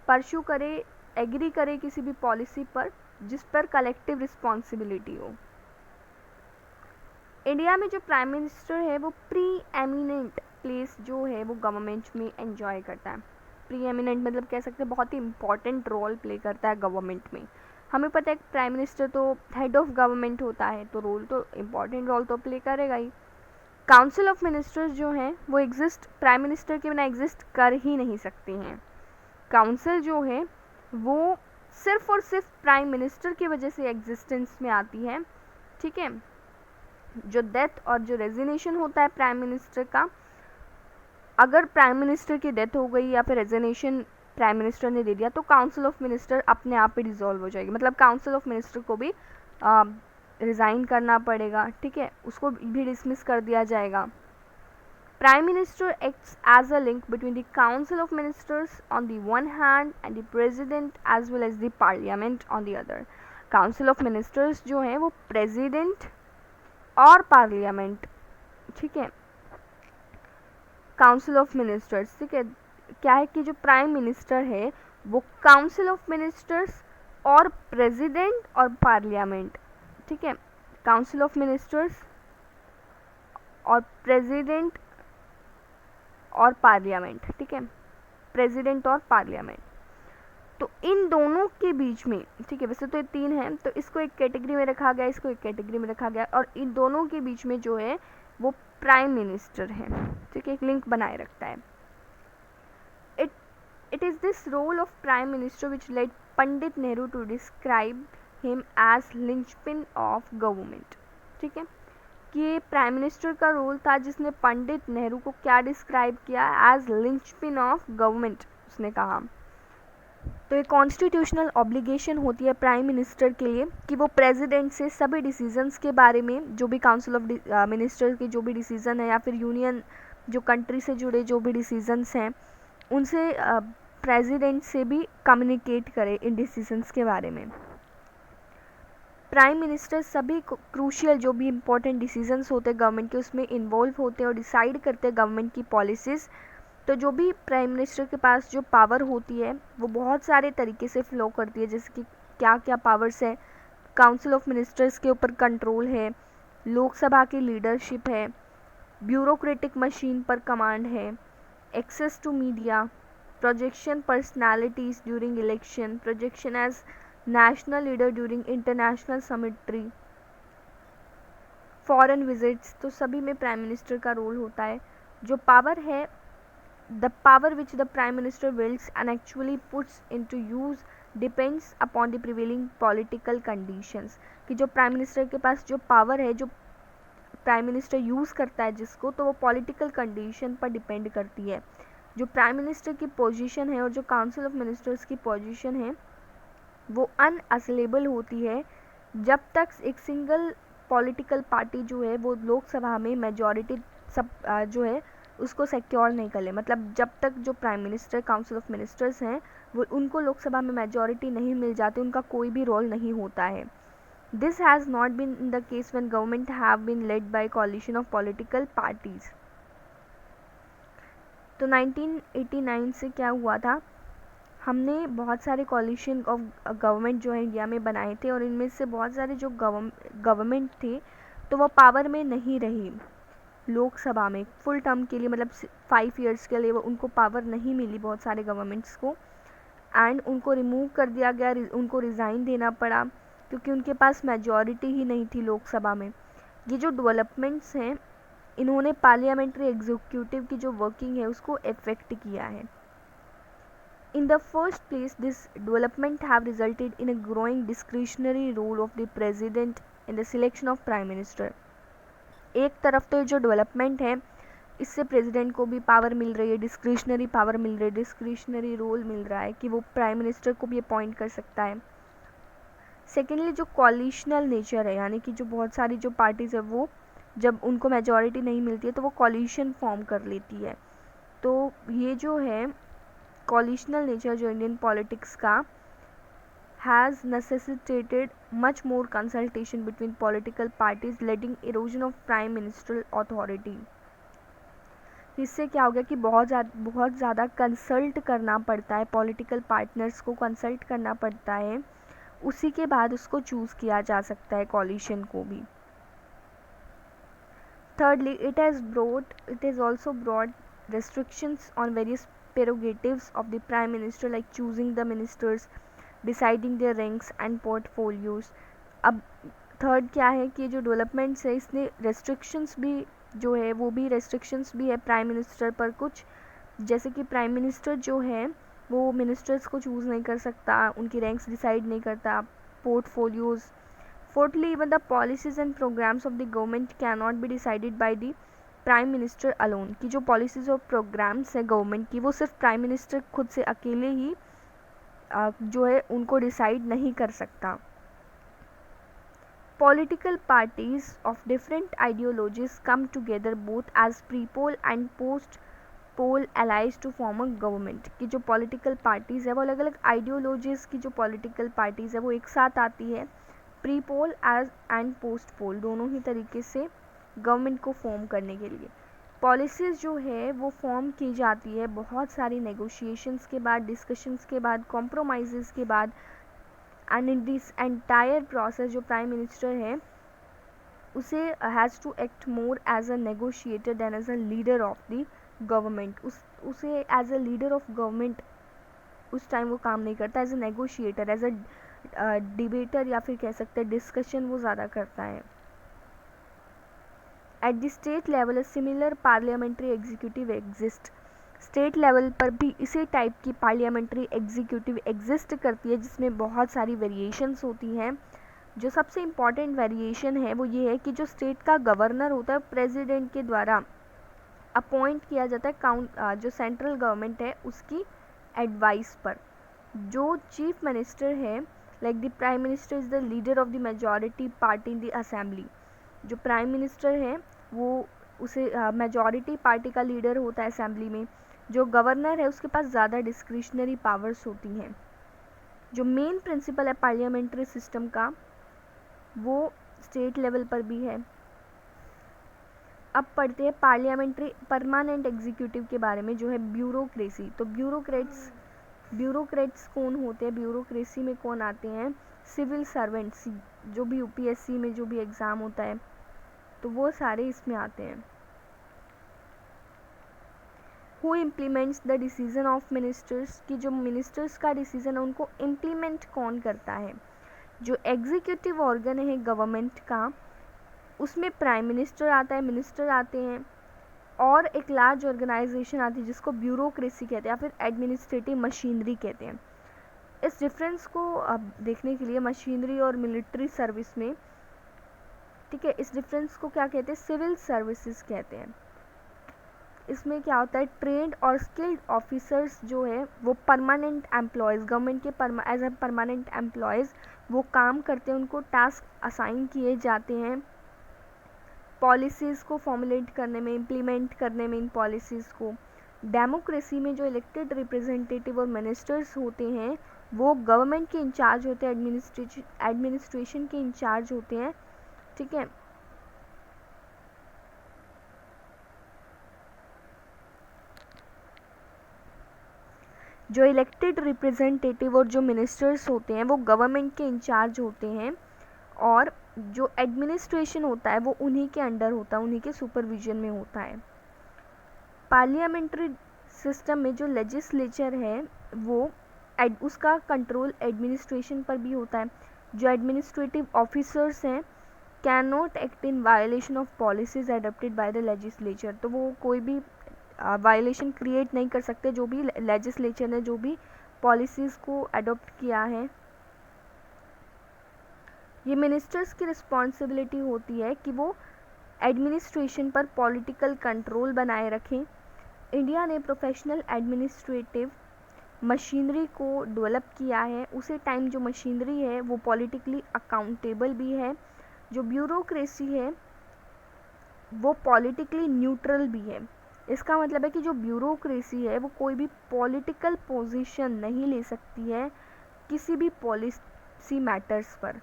परस्यू करे, एग्री करे किसी भी पॉलिसी पर जिस पर कलेक्टिव रिस्पॉन्सिबिलिटी हो। इंडिया में जो प्राइम मिनिस्टर है वो प्री एमिनेंट प्लेस जो है वो गवर्नमेंट में एंजॉय करता है। प्री एमिनेंट मतलब कह सकते हैं बहुत ही इंपॉर्टेंट रोल प्ले करता है गवर्नमेंट में। हमें पता है प्राइम मिनिस्टर तो हेड ऑफ गवर्नमेंट होता है, तो रोल तो इम्पॉर्टेंट रोल तो प्ले करेगा ही। काउंसिल ऑफ मिनिस्टर्स जो हैं वो एग्जिस्ट प्राइम मिनिस्टर के बिना एग्जिस्ट कर ही नहीं सकती हैं। काउंसिल जो है वो सिर्फ और सिर्फ प्राइम मिनिस्टर की वजह से एग्जिस्टेंस में आती है, ठीक है। जो डेथ और जो रेजिग्नेशन होता है प्राइम मिनिस्टर का, अगर प्राइम मिनिस्टर की डेथ हो गई या फिर रेजिग्नेशन प्राइम मिनिस्टर ने दे दिया तो काउंसिल ऑफ मिनिस्टर अपने आप ही डिसॉल्व हो जाएगी। मतलब काउंसिल ऑफ मिनिस्टर को भी रिज़ाइन करना पड़ेगा, ठीक है, उसको भी डिसमिस कर दिया जाएगा। Prime minister acts as a link between the council of ministers on the one hand and the president as well as the parliament on the other. Council of ministers जो हैं वो प्रेसिडेंट और parliament, ठीक है, council of ministers, ठीक है, क्या है कि जो प्राइम मिनिस्टर है वो काउंसिल ऑफ मिनिस्टर्स और प्रेसिडेंट और पार्लियामेंट, ठीक है, काउंसिल ऑफ मिनिस्टर्स और प्रेसिडेंट और पार्लियामेंट, ठीक है, प्रेसिडेंट और पार्लियामेंट, तो इन दोनों के बीच में, ठीक है, वैसे तो ये तीन हैं तो इसको एक कैटेगरी में रखा गया, इसको एक कैटेगरी में रखा गया, और इन दोनों के बीच में जो है वो प्राइम मिनिस्टर है, ठीक है, एक लिंक बनाए रखता है। It is this role of prime minister which led Pandit Nehru to describe him as linchpin of government, ठीक है, कि ये प्राइम मिनिस्टर का रोल था जिसने पंडित नेहरू को क्या डिस्क्राइब किया, एज लिंचपिन ऑफ गवर्नमेंट उसने कहा। तो ये कॉन्स्टिट्यूशनल ऑब्लिगेशन होती है प्राइम मिनिस्टर के लिए कि वो प्रेसिडेंट से सभी डिसीजंस के बारे में, जो भी काउंसिल ऑफ मिनिस्टर के जो भी डिसीजन है या फिर यूनियन जो कंट्री से जुड़े जो भी डिसीजंस हैं उनसे प्रेसिडेंट से भी कम्युनिकेट करे इन डिसीजंस के बारे में। प्राइम मिनिस्टर सभी क्रूशियल जो भी इम्पोर्टेंट डिसीजंस होते हैं गवर्नमेंट के उसमें इन्वॉल्व होते हैं और डिसाइड करते हैं गवर्नमेंट की पॉलिसीज़। तो जो भी प्राइम मिनिस्टर के पास जो पावर होती है वो बहुत सारे तरीके से फ्लो करती है, जैसे कि क्या क्या पावर्स है, काउंसिल ऑफ मिनिस्टर्स के ऊपर कंट्रोल है, लोकसभा की लीडरशिप है, ब्यूरोक्रेटिक मशीन पर कमांड है, access to media, projection personalities during election, projection as national leader during international summitry, foreign visits, तो सभी में प्राइम मिनिस्टर का रोल होता है। जो पावर है, the power which the prime minister wields and actually puts into use depends upon the prevailing political conditions। कि जो प्राइम मिनिस्टर के पास जो पावर है, जो प्राइम मिनिस्टर यूज़ करता है जिसको, तो वो पॉलिटिकल कंडीशन पर डिपेंड करती है। जो प्राइम मिनिस्टर की पोजीशन है और जो काउंसिल ऑफ मिनिस्टर्स की पोजीशन है वो अनअसेलेबल होती है जब तक एक सिंगल पॉलिटिकल पार्टी जो है वो लोकसभा में मेजॉरिटी सब जो है उसको सिक्योर नहीं कर ले। मतलब जब तक जो prime minister council of ministers हैं वो उनको लोकसभा में मेजॉरिटी नहीं मिल जाती, उनका कोई भी रोल नहीं होता है। This has not been in the case when government have been led by coalition of political parties. तो 1989 से क्या हुआ था, हमने बहुत सारे कोलिशन ऑफ गवर्नमेंट जो है इंडिया में बनाए थे और इनमें से बहुत सारे जो गवर्नमेंट थे तो वो पावर में नहीं रही लोकसभा में फुल टर्म के लिए, मतलब 5 ईयर्स के लिए वो उनको पावर नहीं मिली बहुत सारे गवर्नमेंट्स को, एंड उनको रिमूव कर दिया गया, उनको रिज़ाइन देना पड़ा क्योंकि उनके पास मेजॉरिटी ही नहीं थी लोकसभा में। ये जो डेवलपमेंट्स हैं इन्होंने पार्लियामेंट्री एग्जीक्यूटिव की जो वर्किंग है उसको इफेक्ट किया है। In the first place, this development have resulted in a growing discretionary role of the president in the selection of prime minister. एक तरफ तो जो डेवलपमेंट है इससे प्रेसिडेंट को भी पावर मिल रही है, डिस्क्रिशनरी पावर मिल रही है, डिस्क्रिशनरी रोल मिल रहा है कि वो प्राइम मिनिस्टर को भी अपॉइंट कर सकता है। सेकेंडली जो कॉलिशनल नेचर है, यानी कि जो बहुत सारी जो पार्टीज़ है वो जब उनको मेजॉरिटी नहीं मिलती है तो वो कॉलिशन फॉर्म कर लेती है। तो ये जो है कॉलिशनल नेचर जो इंडियन पॉलिटिक्स का has necessitated much more consultation between political parties leading erosion of prime ministerial authority। इससे क्या हो गया कि बहुत ज़्यादा कंसल्ट करना पड़ता है, पॉलिटिकल पार्टनर्स को कंसल्ट करना पड़ता है, उसी के बाद उसको चूज़ किया जा सकता है कॉलिशन को भी। Thirdly, it has also brought restrictions on various prerogatives of the prime minister like choosing the ministers, deciding their ranks and portfolios. अब थर्ड क्या है कि जो डेवलपमेंट्स है इसने रेस्ट्रिक्शंस भी जो है वो भी रेस्ट्रिक्शंस भी है प्राइम मिनिस्टर पर कुछ, जैसे कि प्राइम मिनिस्टर जो है वो मिनिस्टर्स को चूज़ नहीं कर सकता, उनकी रैंक्स डिसाइड नहीं करता, portfolios. Fourthly, even the policies and programmes of the government can not be decided by the prime minister alone, की जो पॉलिसीज और प्रोग्राम्स है गवर्नमेंट की वो सिर्फ प्राइम मिनिस्टर खुद से अकेले ही जो है उनको डिसाइड नहीं कर सकता। Political parties of different ideologies come together both as pre poll and post poll allies to form a government, की जो पॉलिटिकल पार्टीज़ है वो अलग अलग आइडियोलॉजीज़ की जो पॉलिटिकल पार्टीज़ है वो एक साथ आती है pre poll as and post poll दोनों ही तरीके से गवर्नमेंट को फॉर्म करने के लिए। पॉलिसीज़ जो है वो फॉर्म की जाती है बहुत सारी नेगोशिएशंस के बाद, डिस्कशंस के बाद, कॉम्प्रोमाइज़ के बाद, and in this entire process जो प्राइम मिनिस्टर है उसे has to act more as a negotiator than as a leader of the government. उसे as a leader of government उस टाइम वो काम नहीं करता, as a negotiator, as a debater या फिर कह सकते हैं डिस्कशन वो ज़्यादा करता है। At the state level similar parliamentary executive exist, state level पर भी इसी टाइप की पार्लियामेंट्री एग्जीक्यूटिव एग्जिस्ट करती है जिसमें बहुत सारी वेरिएशंस होती हैं। जो सबसे इम्पॉर्टेंट वेरिएशन है वो ये है कि जो स्टेट का गवर्नर होता है प्रेसिडेंट के द्वारा अपॉइंट किया जाता है जो सेंट्रल गवर्नमेंट है उसकी एडवाइस पर। जो चीफ मिनिस्टर है like the prime minister is the leader of the majority party in the assembly, जो प्राइम मिनिस्टर है वो उसे मेजॉरिटी पार्टी का लीडर होता है असेंबली में। जो गवर्नर है उसके पास ज़्यादा डिस्क्रिशनरी पावर्स होती हैं। जो मेन प्रिंसिपल है पार्लियामेंट्री सिस्टम का वो स्टेट लेवल पर भी है। अब पढ़ते हैं पार्लियामेंट्री परमानेंट एग्जीक्यूटिव के बारे में जो है ब्यूरोक्रेसी। तो ब्यूरोक्रेट्स कौन होते हैं, ब्यूरोक्रेसी में कौन आते हैं, सिविल सर्वेंट्स, जो भी यूपीएससी में जो भी एग्ज़ाम होता है तो वो सारे इसमें आते हैं। Who implements the decision of ministers, की जो मिनिस्टर्स का डिसीजन है उनको इम्प्लीमेंट कौन करता है। जो एग्जीक्यूटिव ऑर्गन है गवर्नमेंट का उसमें प्राइम मिनिस्टर आता है, मिनिस्टर आते हैं और एक लार्ज ऑर्गेनाइजेशन आती है जिसको ब्यूरोक्रेसी कहते हैं या फिर एडमिनिस्ट्रेटिव मशीनरी कहते हैं। इस डिफरेंस को अब देखने के लिए मशीनरी और मिलिट्री सर्विस में ठीक है, इस डिफरेंस को क्या कहते हैं, सिविल सर्विसेज कहते हैं। इसमें क्या होता है, ट्रेंड और स्किल्ड ऑफिसर्स जो है वो परमानेंट एम्प्लॉयज़, गवर्नमेंट के एज ए परमानेंट एम्प्लॉयज़ वो काम करते हैं, उनको टास्क असाइन किए जाते हैं पॉलिसीज़ को फॉर्मुलेट करने में, इम्प्लीमेंट करने में इन पॉलिसीज़ को। डेमोक्रेसी में जो इलेक्टेड रिप्रेजेंटेटिव और मिनिस्टर्स होते हैं वो गवर्नमेंट के इंचार्ज होते हैं, एडमिनिस्ट्रेशन के इंचार्ज होते हैं, ठीक है। जो इलेक्टेड रिप्रेजेंटेटिव और जो मिनिस्टर्स होते हैं वो गवर्नमेंट के इंचार्ज होते हैं, और जो एडमिनिस्ट्रेशन होता है वो उन्हीं के अंडर होता है, उन्हीं के सुपरविजन में होता है। पार्लियामेंट्री सिस्टम में जो लेजिस्लेचर है वो उसका कंट्रोल एडमिनिस्ट्रेशन पर भी होता है। जो एडमिनिस्ट्रेटिव ऑफिसर्स हैं can not act in violation of policies adopted by the legislature, तो वो कोई भी वायलेशन क्रिएट नहीं कर सकते जो भी लेजिस्लेचर ने जो भी पॉलिसीज़ को अडॉप्ट किया है। ये मिनिस्टर्स की रिस्पॉन्सिबिलिटी होती है कि वो एडमिनिस्ट्रेशन पर पॉलिटिकल कंट्रोल बनाए रखें। इंडिया ने प्रोफेशनल एडमिनिस्ट्रेटिव मशीनरी को डेवलप किया है, उसी टाइम जो मशीनरी है वो पॉलिटिकली अकाउंटेबल भी है। जो ब्यूरोक्रेसी है वो पॉलिटिकली न्यूट्रल भी है। इसका मतलब है कि जो ब्यूरोक्रेसी है वो कोई भी पॉलिटिकल पोजीशन नहीं ले सकती है किसी भी पॉलिसी मैटर्स पर।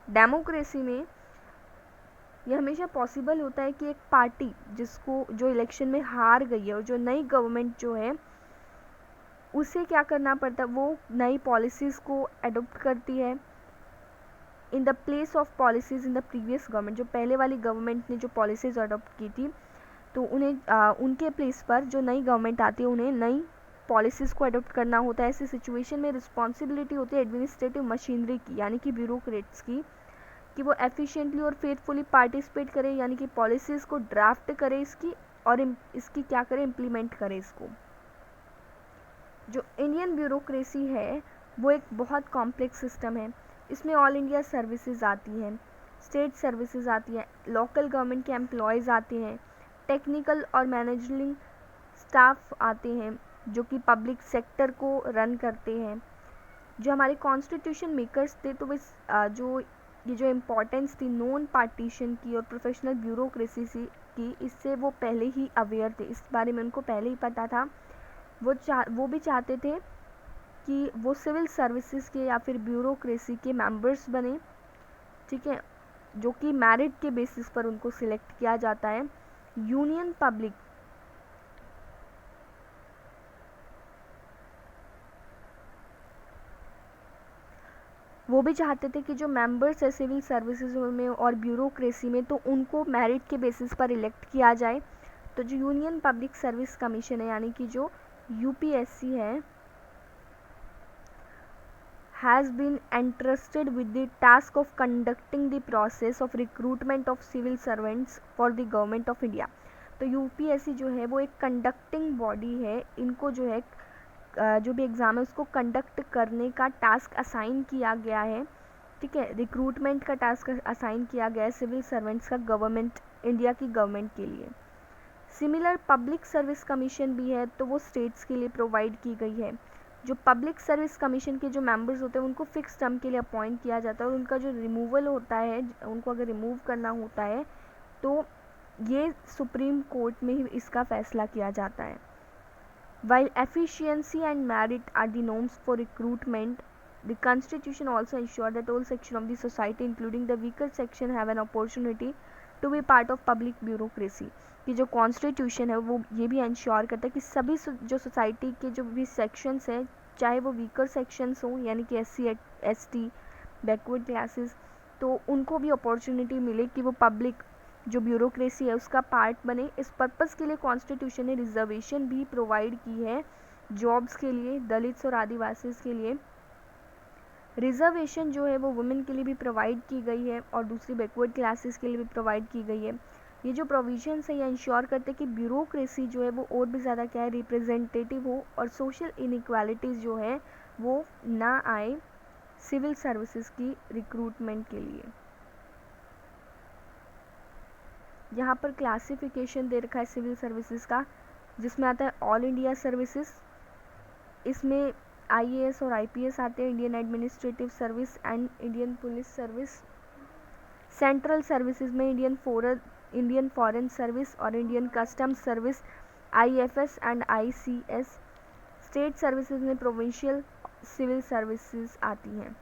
डेमोक्रेसी में ये हमेशा पॉसिबल होता है कि एक पार्टी जो इलेक्शन में हार गई है और जो नई गवर्नमेंट जो है उसे क्या करना पड़ता है, वो नई पॉलिसीज़ को अडॉप्ट करती है in the place of policies in the previous government. जो पहले वाली गवर्नमेंट ने जो पॉलिसीज़ अडॉप्ट की थी तो उन्हें उनके प्लेस पर जो नई गवर्नमेंट आती है उन्हें नई पॉलिसीज़ को अडॉप्ट करना होता है। ऐसी सिचुएशन में रिस्पॉन्सिबिलिटी होती है एडमिनिस्ट्रेटिव मशीनरी की, यानी कि ब्यूरोक्रेट्स की, कि वो एफिशिएंटली और फेथफुली पार्टिसिपेट करे, यानी कि पॉलिसीज़ को ड्राफ्ट करे इसकी, और इसकी क्या करे, इम्प्लीमेंट करे इसको। जो इंडियन ब्यूरोक्रेसी है वो एक बहुत कॉम्प्लेक्स सिस्टम है। इसमें ऑल इंडिया सर्विसेज आती हैं, स्टेट सर्विसेज आती हैं, लोकल गवर्नमेंट के एम्प्लॉयज़ आते हैं, टेक्निकल और मैनेजरिंग स्टाफ आते हैं जो कि पब्लिक सेक्टर को रन करते हैं। जो हमारे कॉन्स्टिट्यूशन मेकर्स थे तो ये जो इम्पोर्टेंस थी नॉन पार्टीशन की और प्रोफेशनल ब्यूरोक्रेसी की, इससे वो पहले ही अवेयर थे, इस बारे में उनको पहले ही पता था। वो भी चाहते थे कि वो सिविल सर्विसेज के या फिर ब्यूरोक्रेसी के मेंबर्स बने, ठीक है, जो कि मेरिट के बेसिस पर उनको सिलेक्ट किया जाता है। यूनियन पब्लिक वो भी चाहते थे कि जो मेंबर्स है सिविल सर्विसेज में और ब्यूरोक्रेसी में तो उनको मेरिट के बेसिस पर इलेक्ट किया जाए। तो जो यूनियन पब्लिक सर्विस कमीशन है यानी कि जो यूपीएससी है has been entrusted with the task of conducting the process of recruitment of civil servants for the government of India। तो यूपीएससी जो है वो एक कंडक्टिंग बॉडी है, इनको जो है जो भी एग्ज़ाम है उसको कंडक्ट करने का टास्क असाइन किया गया है, ठीक है, रिक्रूटमेंट का टास्क असाइन किया गया है सिविल सर्वेंट्स का गवर्नमेंट, इंडिया की गवर्नमेंट के लिए। सिमिलर पब्लिक सर्विस कमीशन भी है तो वो स्टेट्स के लिए प्रोवाइड की गई है। जो पब्लिक सर्विस कमीशन के जो मेंबर्स होते हैं उनको फिक्स टर्म के लिए अपॉइंट किया जाता है और उनका जो रिमूवल होता है, उनको अगर रिमूव करना होता है तो ये सुप्रीम कोर्ट में ही इसका फैसला किया जाता है। While efficiency and merit are the norms for recruitment, the Constitution also ensures that all sections of the society, including the weaker section, have an opportunity to be part of public bureaucracy। कि जो constitution है वो ये भी ensure करता है कि सभी जो सोसाइटी के जो भी सेक्शंस हैं, चाहे वो वीकर सेक्शंस हों यानी कि SC ST बैकवर्ड क्लासेस, तो उनको भी अपॉर्चुनिटी मिले कि वो पब्लिक जो ब्यूरोक्रेसी है उसका पार्ट बने। इस पर्पज़ के लिए कॉन्स्टिट्यूशन ने रिजर्वेशन भी प्रोवाइड की है जॉब्स के लिए, दलित्स और आदिवासी के लिए। रिजर्वेशन जो है वो वुमेन के लिए भी प्रोवाइड की गई है और दूसरी बैकवर्ड क्लासेस के लिए भी प्रोवाइड की गई है। ये जो प्रोविजंस है ये इंश्योर करते हैं कि ब्यूरोक्रेसी जो है वो और भी ज़्यादा क्या है, रिप्रेजेंटेटिव हो और सोशल इनइक्वालिटीज़ जो है वो ना आए सिविल सर्विसेज की रिक्रूटमेंट के लिए। यहाँ पर क्लासिफिकेशन दे रखा है सिविल सर्विसेज का, जिसमें आता है ऑल इंडिया सर्विसेज, इसमें आईएएस और आईपीएस आते हैं, Indian administrative service and Indian police service. Central services में इंडियन फॉरेन सर्विस और Indian customs service, IFS and ICS. State services में प्रोविंशियल सिविल सर्विसेज आती हैं।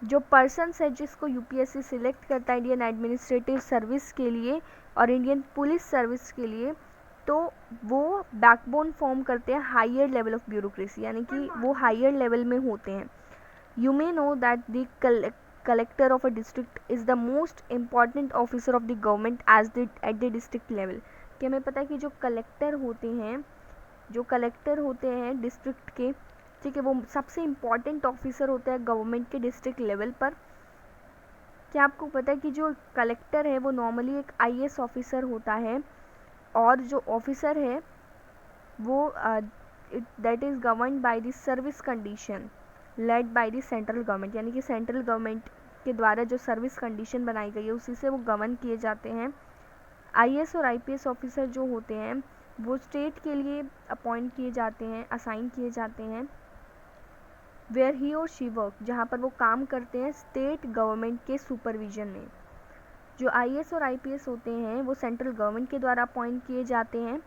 जो पर्सन्स है जिसको यूपीएससी सिलेक्ट करता है इंडियन एडमिनिस्ट्रेटिव सर्विस के लिए और इंडियन पुलिस सर्विस के लिए, तो वो बैकबोन फॉर्म करते हैं हायर लेवल ऑफ ब्यूरोक्रेसी, यानी कि वो हायर लेवल में होते हैं। You may know that the collector of a district is the most important officer of the government at the district level. कि हमें पता है कि जो कलेक्टर होते हैं डिस्ट्रिक्ट के, ठीक है, वो सबसे इम्पॉर्टेंट ऑफिसर होता है गवर्नमेंट के डिस्ट्रिक्ट लेवल पर। क्या आपको पता है कि जो कलेक्टर है वो नॉर्मली एक आईएएस ऑफिसर होता है, और जो ऑफिसर है वो that is governed by the service condition led by the central government, यानी कि सेंट्रल गवर्नमेंट के द्वारा जो सर्विस कंडीशन बनाई गई है उसी से वो गवर्न किए जाते हैं। आईएएस और आईपीएस ऑफिसर जो होते हैं वो स्टेट के लिए अपॉइंट किए जाते हैं, असाइन किए जाते हैं, वेयर ही और शी वर्क, जहाँ पर वो काम करते हैं स्टेट गवर्नमेंट के सुपरविजन में। जो आईएएस और आईपीएस होते हैं वो सेंट्रल गवर्नमेंट के द्वारा अपॉइंट किए जाते हैं,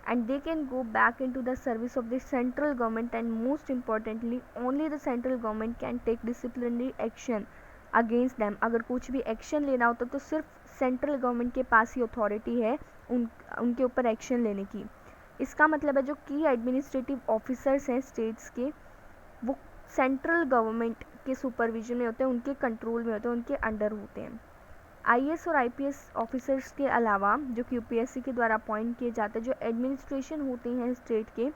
and they can go back into the service of the central government, and most importantly only the central government can take disciplinary action against them. अगर कुछ भी एक्शन लेना होता तो सिर्फ सेंट्रल गवर्नमेंट के पास ही अथॉरिटी है उनके ऊपर एक्शन लेने की। इसका मतलब है जो की एडमिनिस्ट्रेटिव ऑफिसर्स हैं स्टेट्स के, वो सेंट्रल गवर्नमेंट के सुपरविजन में होते हैं, उनके कंट्रोल में होते हैं, उनके अंडर होते हैं। आईएएस और आईपीएस ऑफिसर्स के अलावा जो कि यूपीएससी के द्वारा अपॉइंट किए जाते हैं, जो एडमिनिस्ट्रेशन होते हैं स्टेट के,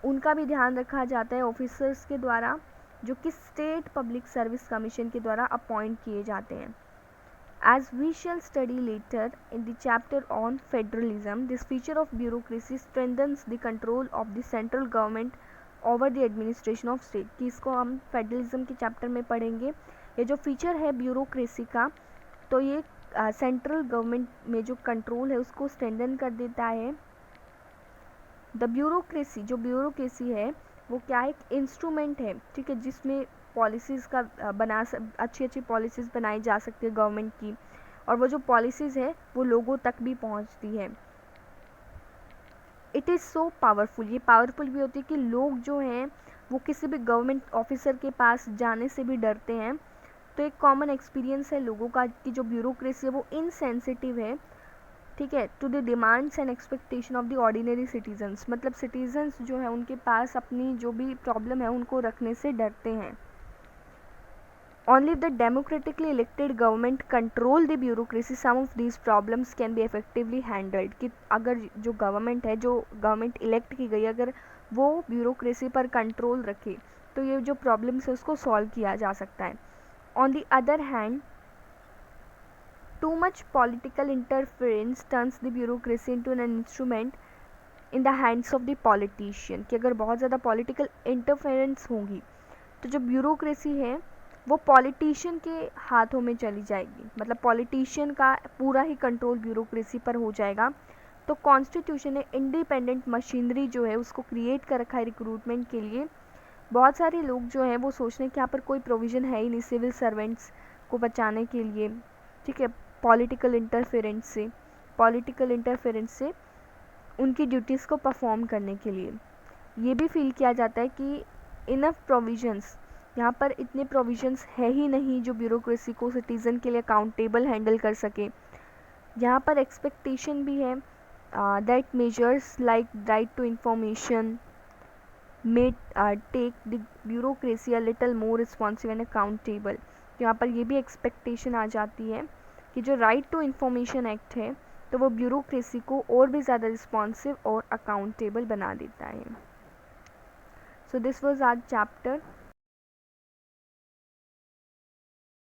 उनका भी ध्यान रखा जाता है ऑफिसर्स के द्वारा, जो कि स्टेट पब्लिक सर्विस कमीशन के द्वारा अपॉइंट किए जाते हैं। As we shall study later in the chapter on federalism, this feature of bureaucracy strengthens the control of the central government over the administration of state। कि इसको हम federalism के chapter में पढ़ेंगे। ये जो फीचर है ब्यूरोक्रेसी का, तो ये सेंट्रल गवर्नमेंट में जो कंट्रोल है उसको स्ट्रेंथन कर देता है। द ब्यूरोक्रेसी है वो क्या है, एक इंस्ट्रूमेंट है, ठीक है, जिसमें पॉलिसीज़ का अच्छी पॉलिसीज़ बनाई जा सकती है गवर्नमेंट की, और वो जो पॉलिसीज़ है वो लोगों तक भी पहुंचती है। इट इज़ सो पावरफुल, ये पावरफुल भी होती है कि लोग जो हैं वो किसी भी गवर्नमेंट ऑफिसर के पास जाने से भी डरते हैं। तो एक कॉमन एक्सपीरियंस है लोगों का कि जो ब्यूरोक्रेसी है वो इनसेंसिटिव है, ठीक है, to the demands and expectation of the ordinary citizens. मतलब सिटीजन्स जो है उनके पास अपनी जो भी प्रॉब्लम है उनको रखने से डरते हैं। Only if the democratically elected government control the bureaucracy, some of these problems can be effectively handled। कि अगर जो गवर्नमेंट है, जो गवर्नमेंट इलेक्ट की गई, अगर वो ब्यूरोक्रेसी पर कंट्रोल रखे तो ये जो प्रॉब्लम्स है उसको सॉल्व किया जा सकता है। On the other hand, too much political interference turns the bureaucracy into an instrument in the hands of the politician. कि अगर बहुत ज़्यादा पॉलिटिकल इंटरफेरेंस होगी तो जो ब्यूरोक्रेसी है वो पॉलिटिशियन के हाथों में चली जाएगी, मतलब पॉलिटिशियन का पूरा ही कंट्रोल ब्यूरोक्रेसी पर हो जाएगा। तो कॉन्स्टिट्यूशन ने इंडिपेंडेंट मशीनरी जो है उसको क्रिएट कर रखा है रिक्रूटमेंट के लिए। बहुत सारे लोग जो हैं वो सोच रहे हैं कि यहाँ पर कोई प्रोविज़न है ही नहीं सिविल सर्वेंट्स को बचाने के लिए, ठीक है, पॉलिटिकल इंटरफेरेंस से उनकी ड्यूटीज़ को परफॉर्म करने के लिए। ये भी फील किया जाता है कि इनफ प्रोविजंस, यहाँ पर इतने प्रोविजंस है ही नहीं जो ब्यूरोक्रेसी को सिटीज़न के लिए अकाउंटेबल हैंडल कर सके। यहाँ पर एक्सपेक्टेशन भी है that measures like right to information may take the bureaucracy a little more responsive and accountable. यहाँ पर ये भी एक्सपेक्टेशन आ जाती है कि जो राइट टू इंफॉर्मेशन एक्ट है तो वो ब्यूरोक्रेसी को और भी ज़्यादा रिस्पॉन्सिव और अकाउंटेबल बना देता है। So this was our chapter